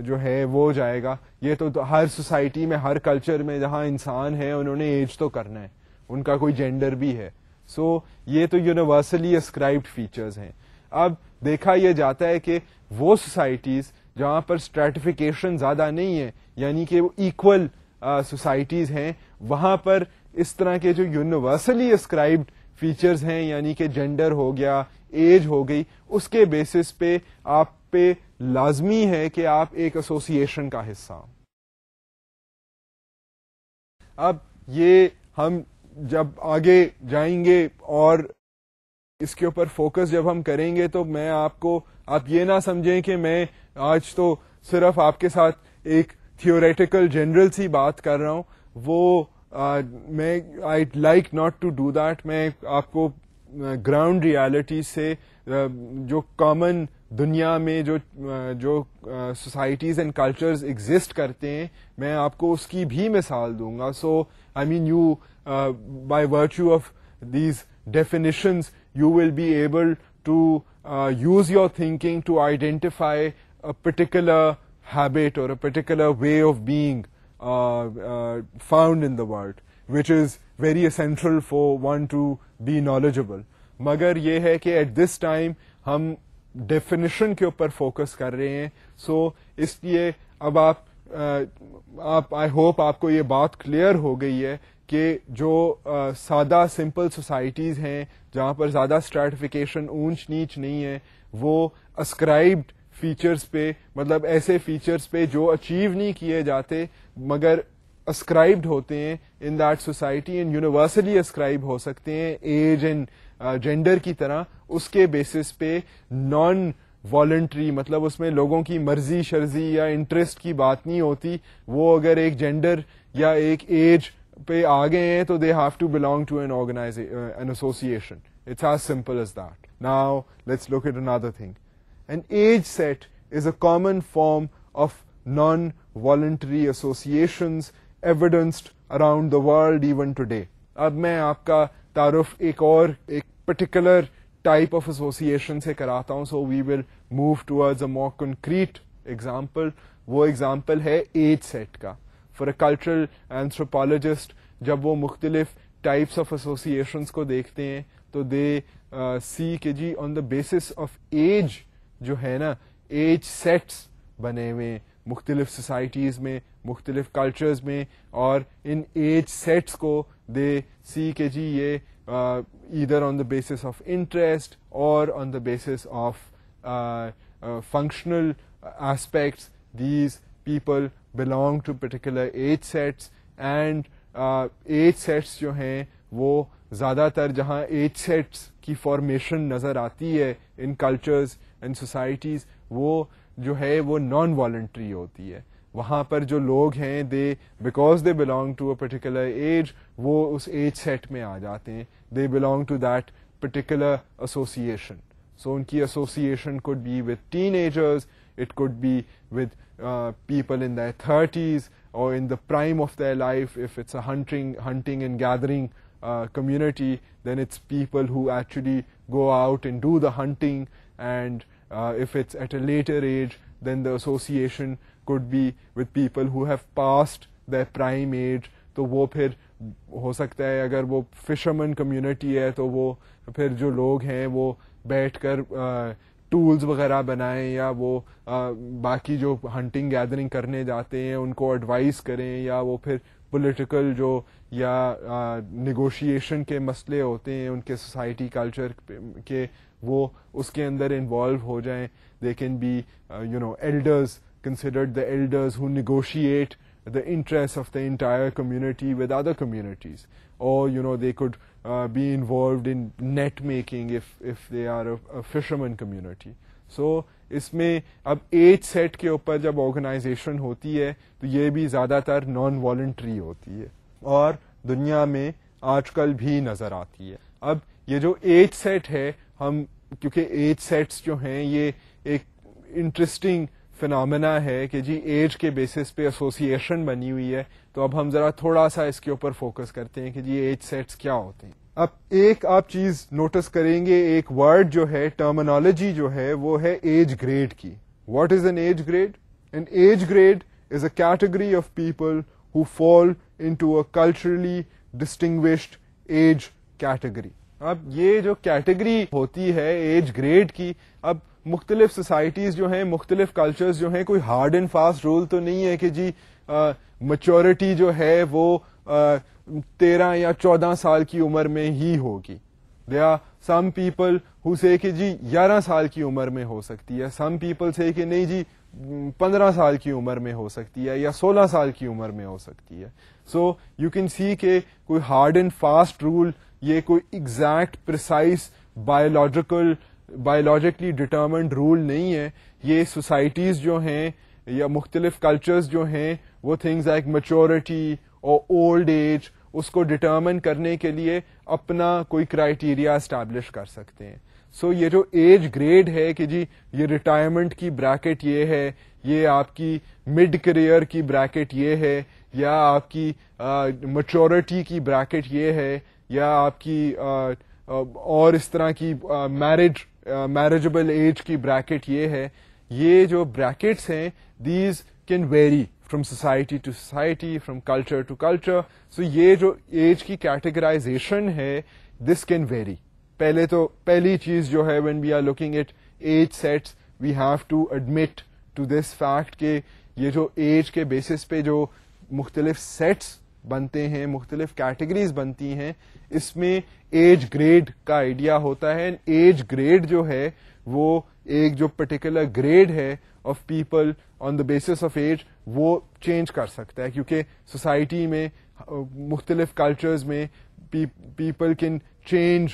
A: جو ہے وہ جائے گا. یہ تو ہر سوسائٹی میں, ہر کلچر میں جہاں انسان ہے انہوں نے ایج تو کرنا ہے, ان کا کوئی جینڈر بھی ہے. سو یہ تو یونیورسلی اسکرائبڈ فیچرز ہیں. اب دیکھا یہ جاتا ہے کہ وہ سوسائٹیز جہاں پر اسٹریٹیفیکیشن زیادہ نہیں ہے, یعنی کہ وہ ایکول سوسائٹیز ہیں, وہاں پر اس طرح کے جو یونیورسلی اسکرائبڈ فیچرز ہیں, یعنی کہ جینڈر ہو گیا, ایج ہو گئی, اس کے بیسس پہ آپ پہ لازمی ہے کہ آپ ایک ایسوسیشن کا حصہ ہوں. اب یہ ہم جب آگے جائیں گے اور اس کے اوپر فوکس جب ہم کریں گے تو میں آپ یہ نہ سمجھیں کہ میں آج تو صرف آپ کے ساتھ ایک تھیوریٹیکل جنرل سی بات کر رہا ہوں, وہ میں I like not to do that. میں آپ کو گراؤنڈ ریالٹی سے جو کامن دنیا میں جو سوسائٹیز اینڈ کلچرز ایگزسٹ کرتے ہیں میں آپ کو اس کی بھی مثال دوں گا. So I mean you by virtue of these definitions you will be able to use your thinking to identify a particular habit or a particular way of being found in the world, which is very essential for one to be knowledgeable. مگر یہ ہے کہ at this time ہم definition کے اوپر focus کر رہے ہیں. سو اس لیے اب آپ آئی ہوپ آپ کو یہ بات کلیئر ہو گئی ہے کہ جو سادہ سمپل سوسائٹیز ہیں جہاں پر زیادہ اسٹریٹیفیکیشن اونچ نیچ نہیں ہے, وہ اسکرائبڈ فیچرز پہ, مطلب ایسے فیچرز پہ جو اچیو نہیں کیے جاتے مگر اسکرائبڈ ہوتے ہیں in that society, and universally ascribe ہو سکتے ہیں ایج اینڈ جینڈر کی طرح, اس کے بیسس پہ نان والنٹری, مطلب اس میں لوگوں کی مرضی شرضی یا انٹرسٹ کی بات نہیں ہوتی. وہ اگر ایک جینڈر یا ایک ایج پہ آ گئے ہیں تو they have to belong to an association. It's as simple as that. Now let's look at another thing. An age set is a common form of non-voluntary associations evidenced around the world even today. اب میں آپ کا تعارف ایک particular type of association سے کراتا ہوں. So we will move towards a more concrete example. وہ ایگزامپل ہے ایج سیٹ کا. فار اے کلچرل اینتھروپالوجسٹ جب وہ مختلف ٹائپس آف ایسوسیشنس کو دیکھتے ہیں تو دے سی کہ جی on the basis of age جو ہے نا, ایج سیٹس بنے ہوئے مختلف سوسائٹیز میں, مختلف کلچرز میں, اور ان ایج سیٹس کو دے سی کہ جی یہ either on the basis of interest or on the basis of functional aspects, these people belong to particular age sets, and age sets جو ہیں وہ زیادہ تر جہاں ایج سیٹس کی فارمیشن نظر آتی ہے ان کلچرز اینڈ سوسائٹیز, وہ جو ہے وہ نان والنٹری ہوتی ہے. وہاں پر جو لوگ ہیں they because they belong to a particular age, وہ اس ایج سیٹ میں آ جاتے ہیں. They belong to that particular association. So ان کی association could be with teenagers, it could be with people in their 30s or in the prime of their life. If it's a hunting and gathering community, then it's people who actually go out and do the hunting, and if it's at a later age, then the association could be with people who have passed their prime age. تو وہ پھر ہو سکتا ہے اگر وہ فشرمن community ہے تو وہ پھر جو لوگ ہیں وہ بیٹھ کر ٹولز وغیرہ بنائیں, یا وہ باقی جو ہنٹنگ گیدرنگ کرنے جاتے ہیں ان کو ایڈوائز کریں, یا وہ پھر پولیٹیکل جو یا نیگوشیشن کے مسئلے ہوتے ہیں ان کے سوسائٹی کلچر کے, وہ اس کے اندر انوالو ہو جائیں. They can be elders, considered the elders who negotiate the interests of the entire community with other communities, or they could be involved in net making if they are a fisherman community. So اس میں اب edge set کے اوپر جب organization ہوتی ہے تو یہ بھی زیادہ تر نان والنٹری ہوتی ہے, اور دنیا میں آج کل بھی نظر آتی ہے. اب یہ جو ایج سیٹ ہے, ہم کیونکہ ایج سیٹس جو ہیں یہ ایک انٹرسٹنگ فنامنا ہے کہ جی ایج کے بیسس پہ ایسوسیشن بنی ہوئی ہے, تو اب ہم ذرا تھوڑا سا اس کے اوپر فوکس کرتے ہیں کہ جی ایج سیٹس کیا ہوتے ہیں. اب ایک آپ چیز نوٹس کریں گے, ایک ورڈ جو ہے, ٹرمینالوجی جو ہے وہ ہے ایج گریڈ کی. What is an age grade? An age grade is a category of people who fall into a culturally distinguished age category. اب یہ جو کیٹیگری ہوتی ہے ایج گریڈ کی, اب مختلف سوسائٹیز جو ہیں, مختلف کلچرز جو ہیں, کوئی ہارڈ اینڈ فاسٹ رول تو نہیں ہے کہ جی میچورٹی جو ہے وہ 13 یا 14 سال کی عمر میں ہی ہوگی. There are some people who سے کہ جی 11 سال کی عمر میں ہو سکتی ہے, سم پیپل سے کہ نہیں جی 15 سال کی عمر میں ہو سکتی ہے, یا 16 سال کی عمر میں ہو سکتی ہے. سو یو کین سی کہ کوئی ہارڈ اینڈ فاسٹ رول, یہ کوئی exact precise biologically determined rule نہیں ہے. یہ سوسائٹیز جو ہیں یا مختلف کلچرز جو ہیں وہ تھنگز لائک میچورٹی اور اولڈ ایج, اس کو ڈٹرمن کرنے کے لیے اپنا کوئی کرائیٹیریا اسٹیبلش کر سکتے ہیں. سو یہ جو ایج گریڈ ہے کہ جی یہ ریٹائرمنٹ کی بریکٹ یہ ہے, یہ آپ کی مڈ کریئر کی بریکٹ یہ ہے, یا آپ کی میچورٹی کی بریکٹ یہ ہے, یا آپ کی اور اس طرح کی میریجبل ایج کی بریکٹ یہ ہے. یہ جو بریکٹس ہیں these can vary from society to society, from culture to culture. So یہ جو ایج کی کیٹیگرائزیشن ہے دس کین ویری. پہلی چیز جو ہے when we are looking at age sets we have to admit to this fact کہ یہ جو ایج کے بیسس پہ جو مختلف سیٹس بنتے ہیں, مختلف کیٹیگریز بنتی ہیں, اس میں ایج گریڈ کا آئیڈیا ہوتا ہے. ایج گریڈ جو ہے وہ ایک جو پرٹیکولر گریڈ ہے of people on the basis of age, وہ چینج کر سکتا ہے, کیونکہ سوسائٹی میں مختلف کلچرز میں people can change,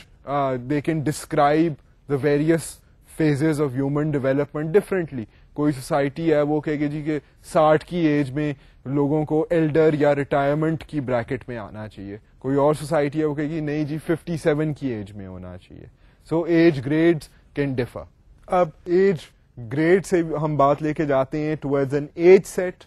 A: they can describe the various phases of human development differently. کوئی سوسائٹی ہے وہ کہے گی جی کہ 60 کی ایج میں لوگوں کو ایلڈر یا ریٹائرمنٹ کی بریکٹ میں آنا چاہیے, کوئی اور سوسائٹی ہے وہ کہے گی نہیں جی 57 کی ایج میں ہونا چاہیے. So age grades can differ. اب ایج گریڈ سے ہم بات لے کے جاتے ہیں towards an age set.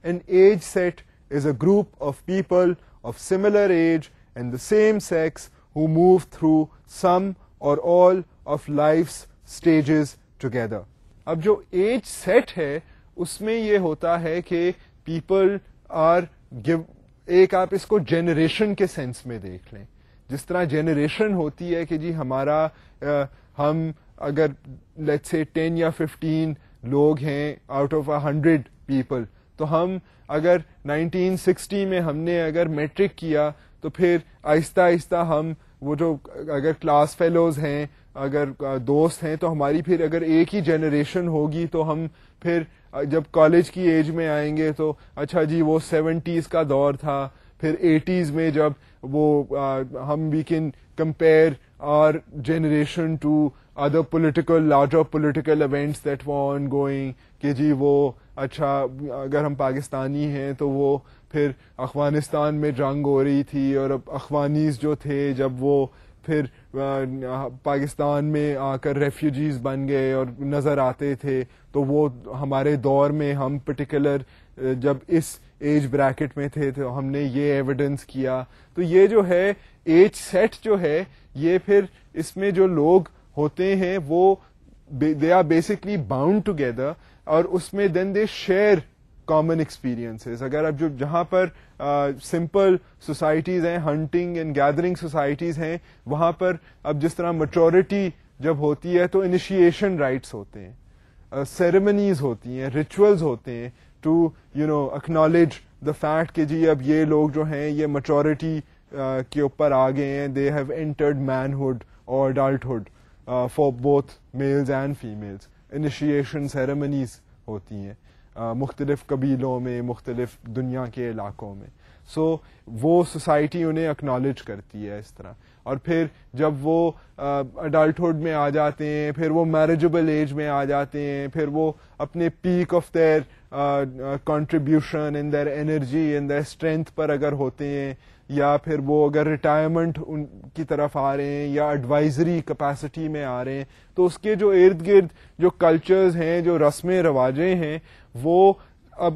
A: An age set is a group of people of similar age and the same sex who move through some or all of life's stages together. اب جو age set ہے اس میں یہ ہوتا ہے کہ people are ایک آپ اس کو جنریشن کے سینس میں دیکھ لیں. جس طرح جنریشن ہوتی ہے کہ جی ہمارا ہم اگر لیٹس سے 10 یا 15 لوگ ہیں آؤٹ آف 100 پیپل, تو ہم اگر 1960 میں ہم نے اگر میٹرک کیا تو پھر آہستہ آہستہ ہم وہ جو اگر کلاس فیلوز ہیں, اگر دوست ہیں, تو ہماری پھر اگر ایک ہی جنریشن ہوگی تو ہم پھر جب کالج کی ایج میں آئیں گے تو اچھا جی وہ 70s کا دور تھا, پھر 80s میں جب وہ ہم we can compare our generation to other political larger political events that were ongoing کہ جی وہ اچھا اگر ہم پاکستانی ہیں تو وہ پھر افغانستان میں جنگ ہو رہی تھی اور اب افغانیز جو تھے جب وہ پھر پاکستان میں آ کر ریفیوجیز بن گئے اور نظر آتے تھے, تو وہ ہمارے دور میں ہم پرٹیکولر جب اس ایج بریکٹ میں تھے تو ہم نے یہ ایویڈنس کیا. تو یہ جو ہے ایج سیٹ جو ہے یہ پھر اس میں جو لوگ ہوتے ہیں وہ they are basically bound together, اور اس میں then they share common experiences. اگر اب جو جہاں پر سمپل سوسائٹیز ہیں, ہنٹنگ اینڈ گیدرنگ سوسائٹیز ہیں, وہاں پر اب جس طرح میچورٹی جب ہوتی ہے تو انیشیشن رائٹس ہوتے ہیں, سیریمنیز ہوتی ہیں, ریچولز ہوتے ہیں ٹو اکنالج دا فیکٹ کہ جی اب یہ لوگ جو ہیں یہ میچورٹی کے اوپر آ گئے ہیں, دے ہیو انٹرڈ مینہڈ اور adulthood for both males and females. Initiation ceremonies ہوتی ہیں مختلف قبیلوں میں, مختلف دنیا کے علاقوں میں. سو وہ سوسائٹی انہیں اکنالج کرتی ہے اس طرح. اور پھر جب وہ اڈلٹہڈ میں آ جاتے ہیں, پھر وہ میریجبل ایج میں آ جاتے ہیں, پھر وہ اپنے peak of their contribution in their energy in their strength پر اگر ہوتے ہیں, یا پھر وہ اگر ریٹائرمنٹ ان کی طرف آ رہے ہیں یا ایڈوائزری کیپیسٹی میں آ رہے ہیں, تو اس کے جو ارد گرد جو کلچرز ہیں, جو رسمیں رواجیں ہیں, وہ اب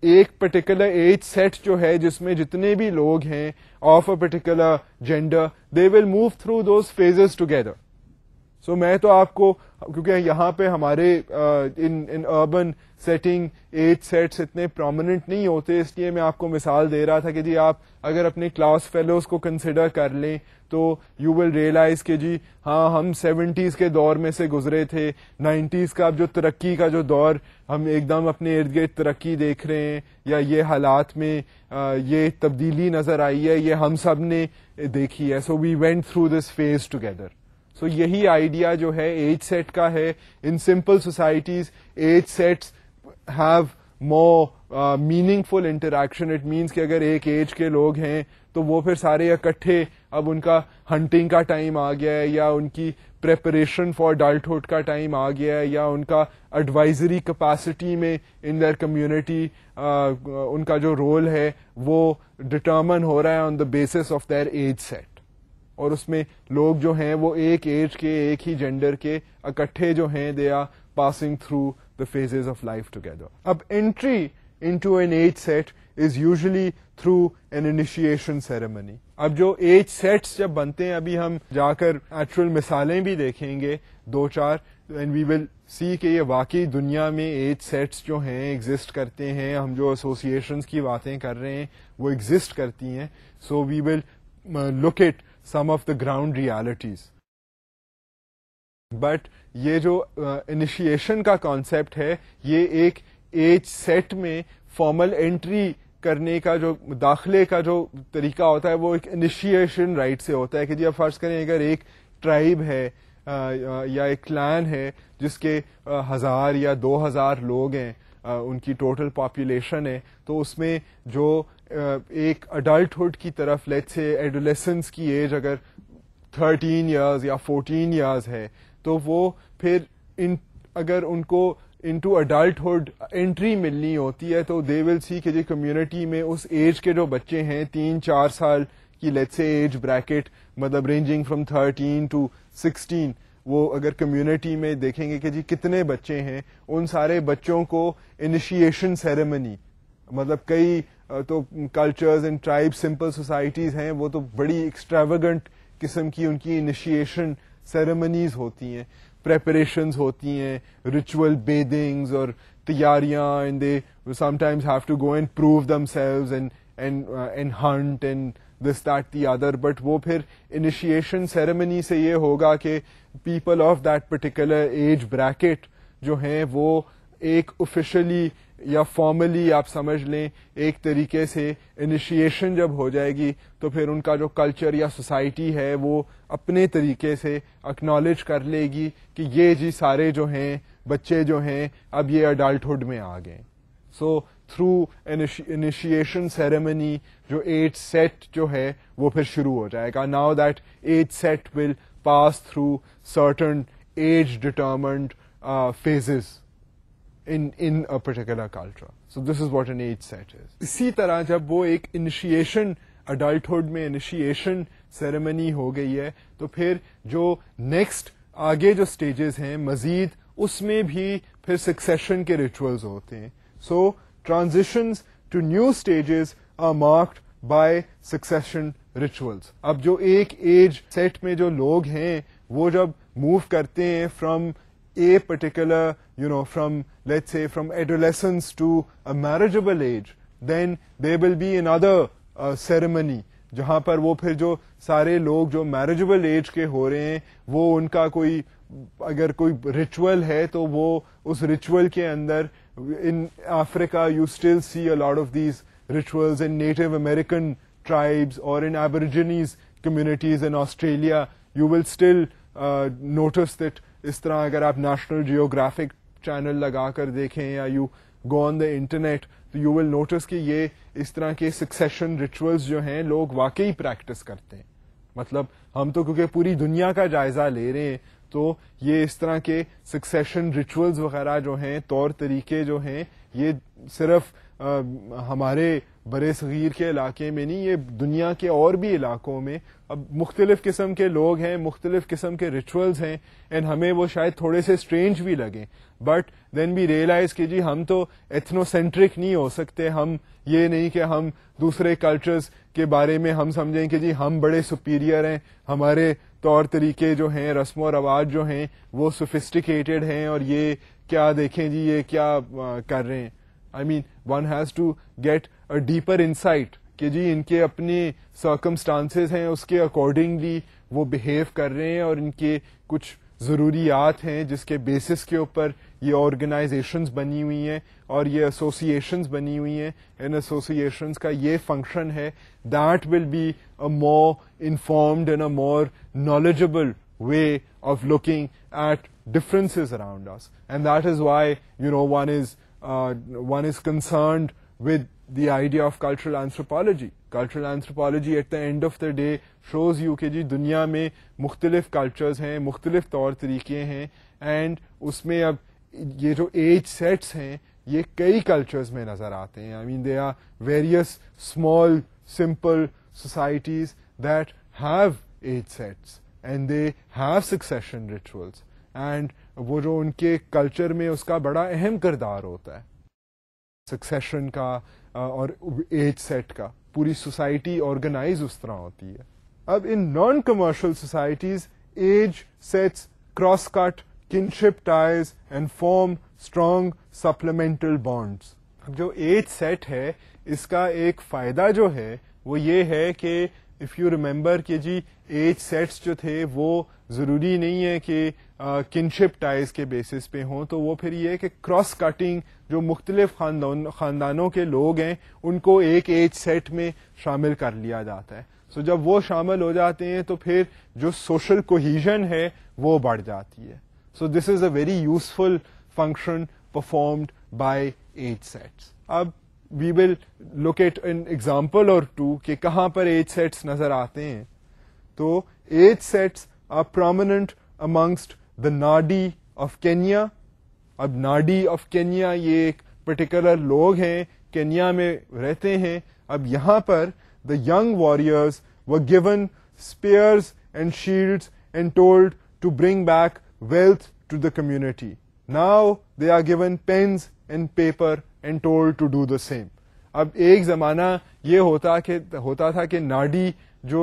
A: ایک پرٹیکولر ایج سیٹ جو ہے جس میں جتنے بھی لوگ ہیں of a particular gender, they will move through those phases together. So میں تو آپ کو, کیونکہ یہاں پہ ہمارے in urban setting age sets اتنے پرومیننٹ نہیں ہوتے, اس لیے میں آپ کو مثال دے رہا تھا کہ جی آپ اگر اپنے کلاس فیلوز کو کنسیڈر کر لیں تو یو ول ریئلائز کہ جی ہاں ہم 70s کے دور میں سے گزرے تھے, 90s کا اب جو ترقی کا جو دور ہم ایک دم اپنے ارد گرد ترقی دیکھ رہے ہیں, یا یہ حالات میں یہ تبدیلی نظر آئی ہے, یہ ہم سب نے دیکھی ہے. So we went through this phase together. So یہی آئیڈیا جو ہے ایج سیٹ کا ہے. In simple societies age sets have more meaningful interaction. It means کہ اگر ایک ایج کے لوگ ہیں تو وہ پھر سارے اکٹھے, اب ان کا ہنٹنگ کا ٹائم آ گیا ہے, یا ان کی پریپریشن فار اڈلٹہڈ کا ٹائم آ گیا ہے, یا ان کا ایڈوائزری کیپیسٹی میں ان دیئر کمیونٹی ان کا جو رول ہے وہ ڈٹرمن ہو رہا ہے on the basis of their age set. اور اس میں لوگ جو ہیں وہ ایک ایج کے, ایک ہی جینڈر کے اکٹھے جو ہیں they are passing through the phases of life together. اب entry into an age set is usually through an initiation ceremony. اب جو ایج سیٹس جب بنتے ہیں, ابھی ہم جا کر ایکچوئل مثالیں بھی دیکھیں گے 2-4, and we will see کہ یہ واقعی دنیا میں ایج سیٹس جو ہیں ایگزسٹ کرتے ہیں. ہم جو ایسوسیشنس کی باتیں کر رہے ہیں وہ ایگزسٹ کرتی ہیں. So we will look at some of the ground realities. But یہ جو انیشیشن کا کانسیپٹ ہے یہ ایک ایج سیٹ میں فارمل انٹری کرنے کا جو داخلے کا جو طریقہ ہوتا ہے وہ ایک انیشیشن رائٹ سے ہوتا ہے. کہ جی اب فرض کریں اگر ایک ٹرائب ہے یا ایک کلان ہے جس کے 1000 یا 2000 لوگ ہیں, ان کی ٹوٹل پاپولیشن ہے, تو اس میں جو ایک اڈلٹہڈ کی طرف لیٹس سے ایڈولیسنس کی ایج اگر 13 ایئرز یا 14 ایئرز ہے, تو وہ پھر اگر ان کو انٹو اڈلٹہڈ انٹری ملنی ہوتی ہے تو دے ول سی کہ جی کمیونٹی میں اس ایج کے جو بچے ہیں 3-4 سال کی لیٹس سے ایج بریکٹ, مطلب رینجنگ فرام 13 to 16, وہ اگر کمیونٹی میں دیکھیں گے کہ جی کتنے بچے ہیں, ان سارے بچوں کو انیشیشن سیریمنی, مطلب کئی تو cultures and tribe simple societies ہیں, وہ تو بڑی ایکسٹراویگنٹ قسم کی ان کی انیشیشن سیریمنیز ہوتی ہیں, پریپریشنز ہوتی ہیں, ریچول بیدنگز اور تیاریاں, and they sometimes have to go and prove themselves and hunt and this that the other. But وہ پھر انیشیشن سیریمنی سے یہ ہوگا کہ people of that particular age bracket جو ہیں وہ ایک آفیشلی یا فارملی آپ سمجھ لیں ایک طریقے سے انیشیشن جب ہو جائے گی تو پھر ان کا جو کلچر یا سوسائٹی ہے وہ اپنے طریقے سے اکنالج کر لے گی کہ یہ جی سارے جو ہیں بچے جو ہیں اب یہ اڈلٹہڈ میں آ گئے. سو تھرو انیشیشن سیریمنی جو ایج سیٹ جو ہے وہ پھر شروع ہو جائے گا. Now that age set will pass through certain age determined phases in a particular culture. So this is what an age set is. اسی طرح جب وہ ایک انیشیشن اڈلٹہڈ میں انیشیشن سیریمنی ہو گئی ہے تو پھر جو نیکسٹ آگے جو سٹیجز ہیں مزید اس میں بھی پھر سکسیشن کے ریچولز ہوتے ہیں. So transitions to new stages are marked by succession rituals. اب جو ایک ایج سیٹ میں جو لوگ ہیں وہ جب موو کرتے ہیں from a particular, from, let's say, from adolescence to a marriageable age, then there will be another ceremony جہاں پر وہ پھر جو سارے لوگ جو marriageable age کے ہو رہے ہیں وہ ان کا کوئی اگر کوئی ریچول ہے تو وہ اس ریچول کے اندر in Africa you still see a lot of these rituals in Native American tribes or in Aborigines communities in Australia. You will still notice that اس طرح اگر آپ نیشنل جیوگرافک چینل لگا کر دیکھیں یا you go on the internet تو you will notice کہ یہ اس طرح کے سکسیشن ریچولز جو ہیں لوگ واقعی پریکٹس کرتے ہیں. مطلب ہم تو کیونکہ پوری دنیا کا جائزہ لے رہے ہیں تو یہ اس طرح کے سکسیشن ریچولز وغیرہ جو ہیں طور طریقے جو ہیں یہ صرف ہمارے برے صغیر کے علاقے میں نہیں, یہ دنیا کے اور بھی علاقوں میں اب مختلف قسم کے لوگ ہیں, مختلف قسم کے ریچولز ہیں, اینڈ ہمیں وہ شاید تھوڑے سے اسٹرینج بھی لگیں, بٹ دین وی ریئلائز کہ جی ہم تو ایتھنو سینٹرک نہیں ہو سکتے. ہم یہ نہیں کہ ہم دوسرے کلچرز کے بارے میں ہم سمجھیں کہ جی ہم بڑے سپیریئر ہیں, ہمارے طور طریقے جو ہیں رسم و رواج جو ہیں وہ سوفسٹیکیٹڈ ہیں اور یہ کیا دیکھیں جی یہ کیا کر رہے ہیں. I mean, one has to get a deeper insight کہ جی ان کے اپنے سرکمسٹانسز ہیں اس کے اکارڈنگلی وہ بہیو کر رہے ہیں اور ان کے کچھ ضروریات ہیں جس کے بیسس کے اوپر یہ آرگنائزیشنز بنی ہوئی ہیں اور یہ ایسوسیشنز بنی ہوئی ہیں. ان ایسوسیشنز کا یہ فنکشن ہے that will be a more informed and a more knowledgeable way of looking at differences around us, and that is why one is concerned with the idea of cultural anthropology. Cultural anthropology at the end of the day shows you کہ جی دنیا میں مختلف cultures ہیں, مختلف طور طریقے ہیں, and اس میں اب یہ جو ایج سیٹس ہیں یہ کئی کلچرز میں نظر آتے ہیں. I mean, there are various small simple societies that have age sets and they have succession rituals, and وہ جو ان کے کلچر میں اس کا بڑا اہم کردار ہوتا ہے سکسیشن کا اور ایج سیٹ کا. پوری سوسائٹی آرگنائز اس طرح ہوتی ہے. اب in non commercial societies age sets cross cut kinship ties and form strong supplemental bonds. اب جو ایج سیٹ ہے اس کا ایک فائدہ جو ہے وہ یہ ہے کہ اف یو ریمبر کہ جی ایج سیٹس جو تھے وہ ضروری نہیں ہے کہ کنشپ ٹائز کے بیسس پہ ہوں, تو وہ پھر یہ ہے کہ کراس کٹنگ جو مختلف خاندانوں کے لوگ ہیں ان کو ایک ایج سیٹ میں شامل کر لیا جاتا ہے. سو جب وہ شامل ہو جاتے ہیں تو پھر جو سوشل کوہیژن ہے وہ بڑھ جاتی ہے. So this is a very useful function performed by age sets. اب we will look at an example اور ٹو کہ کہاں پر ایج سیٹس نظر آتے ہیں. تو age sets are prominent amongst the Nandi of Kenya. اب ناڈی آف کینیا یہ ایک پرٹیکولر لوگ ہیں, کینیا میں رہتے ہیں. اب یہاں پر the young warriors were given spears and shields and told to bring back wealth to the community. Now they are given pens and paper and told to do the same. اب ایک زمانہ یہ ہوتا تھا کہ ناڈی جو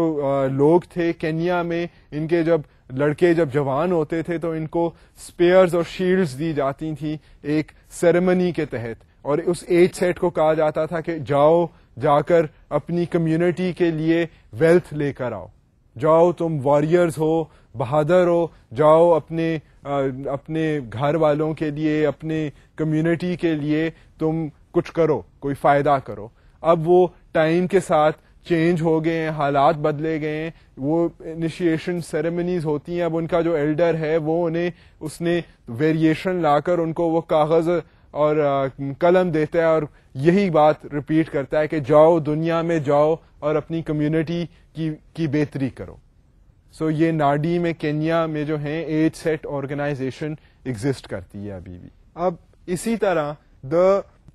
A: لوگ تھے کینیا میں، ان کے جب لڑکے جب جوان ہوتے تھے تو ان کو اسپیئرز اور شیلڈز دی جاتی تھیں ایک سیریمنی کے تحت، اور اس ایج سیٹ کو کہا جاتا تھا کہ جا کر اپنی کمیونٹی کے لیے ویلتھ لے کر آؤ، جاؤ تم واریئرز ہو، بہادر ہو، جاؤ اپنے گھر والوں کے لیے، اپنے کمیونٹی کے لیے تم کچھ کرو، کوئی فائدہ کرو. اب وہ ٹائم کے ساتھ چینج ہو گئے ہیں، حالات بدلے گئے ہیں، وہ انیشیشن سیریمنیز ہوتی ہیں. اب ان کا جو ایلڈر ہے وہ اس نے ویریشن لا کر ان کو وہ کاغذ اور قلم دیتا ہے اور یہی بات ریپیٹ کرتا ہے کہ جاؤ دنیا میں جاؤ اور اپنی کمیونٹی کی بہتری کرو. سو یہ ناڈی میں کینیا میں جو ہیں ایج سیٹ آرگنائزیشن ایگزسٹ کرتی ہے ابھی بھی. اب اسی طرح the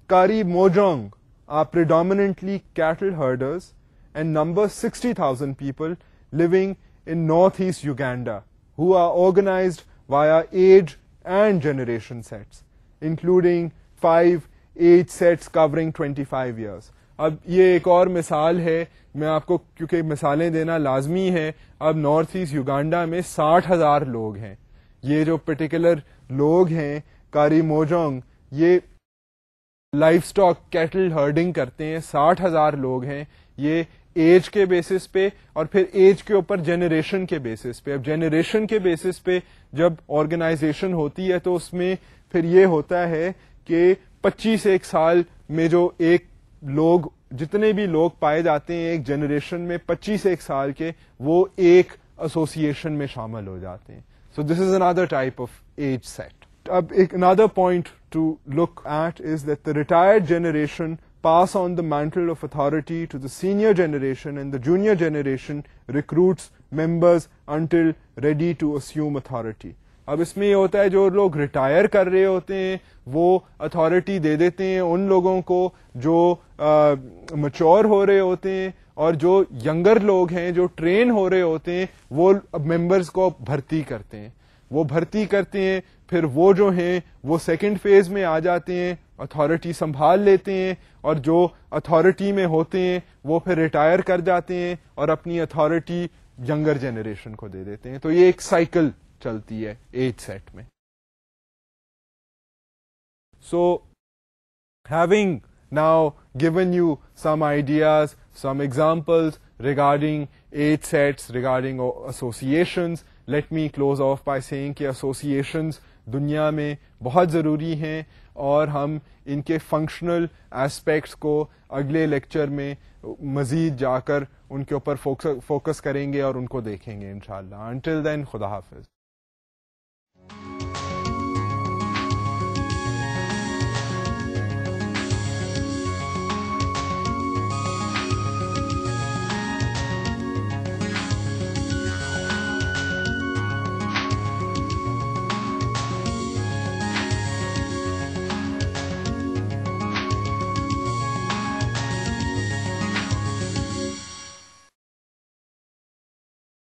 A: Karimojong are predominantly cattle herders and number 60,000 people living in northeast Uganda who are organized via age and generation sets, including 5 age sets covering 25 years. اب یہ ایک اور مثال ہے، میں آپ کو کیونکہ مثالیں دینا لازمی ہے. اب نارتھ ایسٹ یوگانڈا میں 60,000 لوگ ہیں. یہ جو پرٹیکولر لوگ ہیں کاریموجونگ، یہ لائف سٹاک کیٹل ہرڈنگ کرتے ہیں. 60,000 لوگ ہیں. یہ ایج کے بیسس پہ اور پھر ایج کے اوپر جنریشن کے بیسس پہ. اب جنریشن کے بیسس پہ جب آرگنائزیشن ہوتی ہے تو اس میں پھر یہ ہوتا ہے کہ 25 سال میں جو ایک لوگ جتنے بھی لوگ پائے جاتے ہیں ایک جنریشن میں 25 سال کے، وہ ایک ایسوسیشن میں شامل ہو جاتے ہیں. سو this is another type of edge set. اب ایک another point to look at is that the retired generation pass on the mantle of authority to the senior generation, and the junior generation recruits members until ready to assume authority. اب اس میں یہ ہوتا ہے جو لوگ retire کر رہے ہوتے ہیں وہ اتھارٹی دے دیتے ہیں ان لوگوں کو جو میچور ہو رہے ہوتے ہیں، اور جو ینگر لوگ ہیں جو ٹرین ہو رہے ہوتے ہیں وہ ممبرز کو بھرتی کرتے ہیں. وہ بھرتی کرتے ہیں، پھر وہ جو ہیں وہ سیکنڈ فیز میں آ جاتے ہیں، اتھارٹی سنبھال لیتے ہیں، اور جو اتھارٹی میں ہوتے ہیں وہ پھر ریٹائر کر جاتے ہیں اور اپنی اتھارٹی ینگر جنریشن کو دے دیتے ہیں. تو یہ ایک سائیکل چلتی ہے ایج سیٹ میں. سو having now given you some ideas, some examples regarding age sets, regarding associations, let me close off by saying کہ associations دنیا میں بہت ضروری ہیں، اور ہم ان کے فنکشنل ایسپیکٹس کو اگلے لیکچر میں مزید جا کر ان کے اوپر فوکس کریں گے اور ان کو دیکھیں گے انشاءاللہ. Until then، خدا حافظ.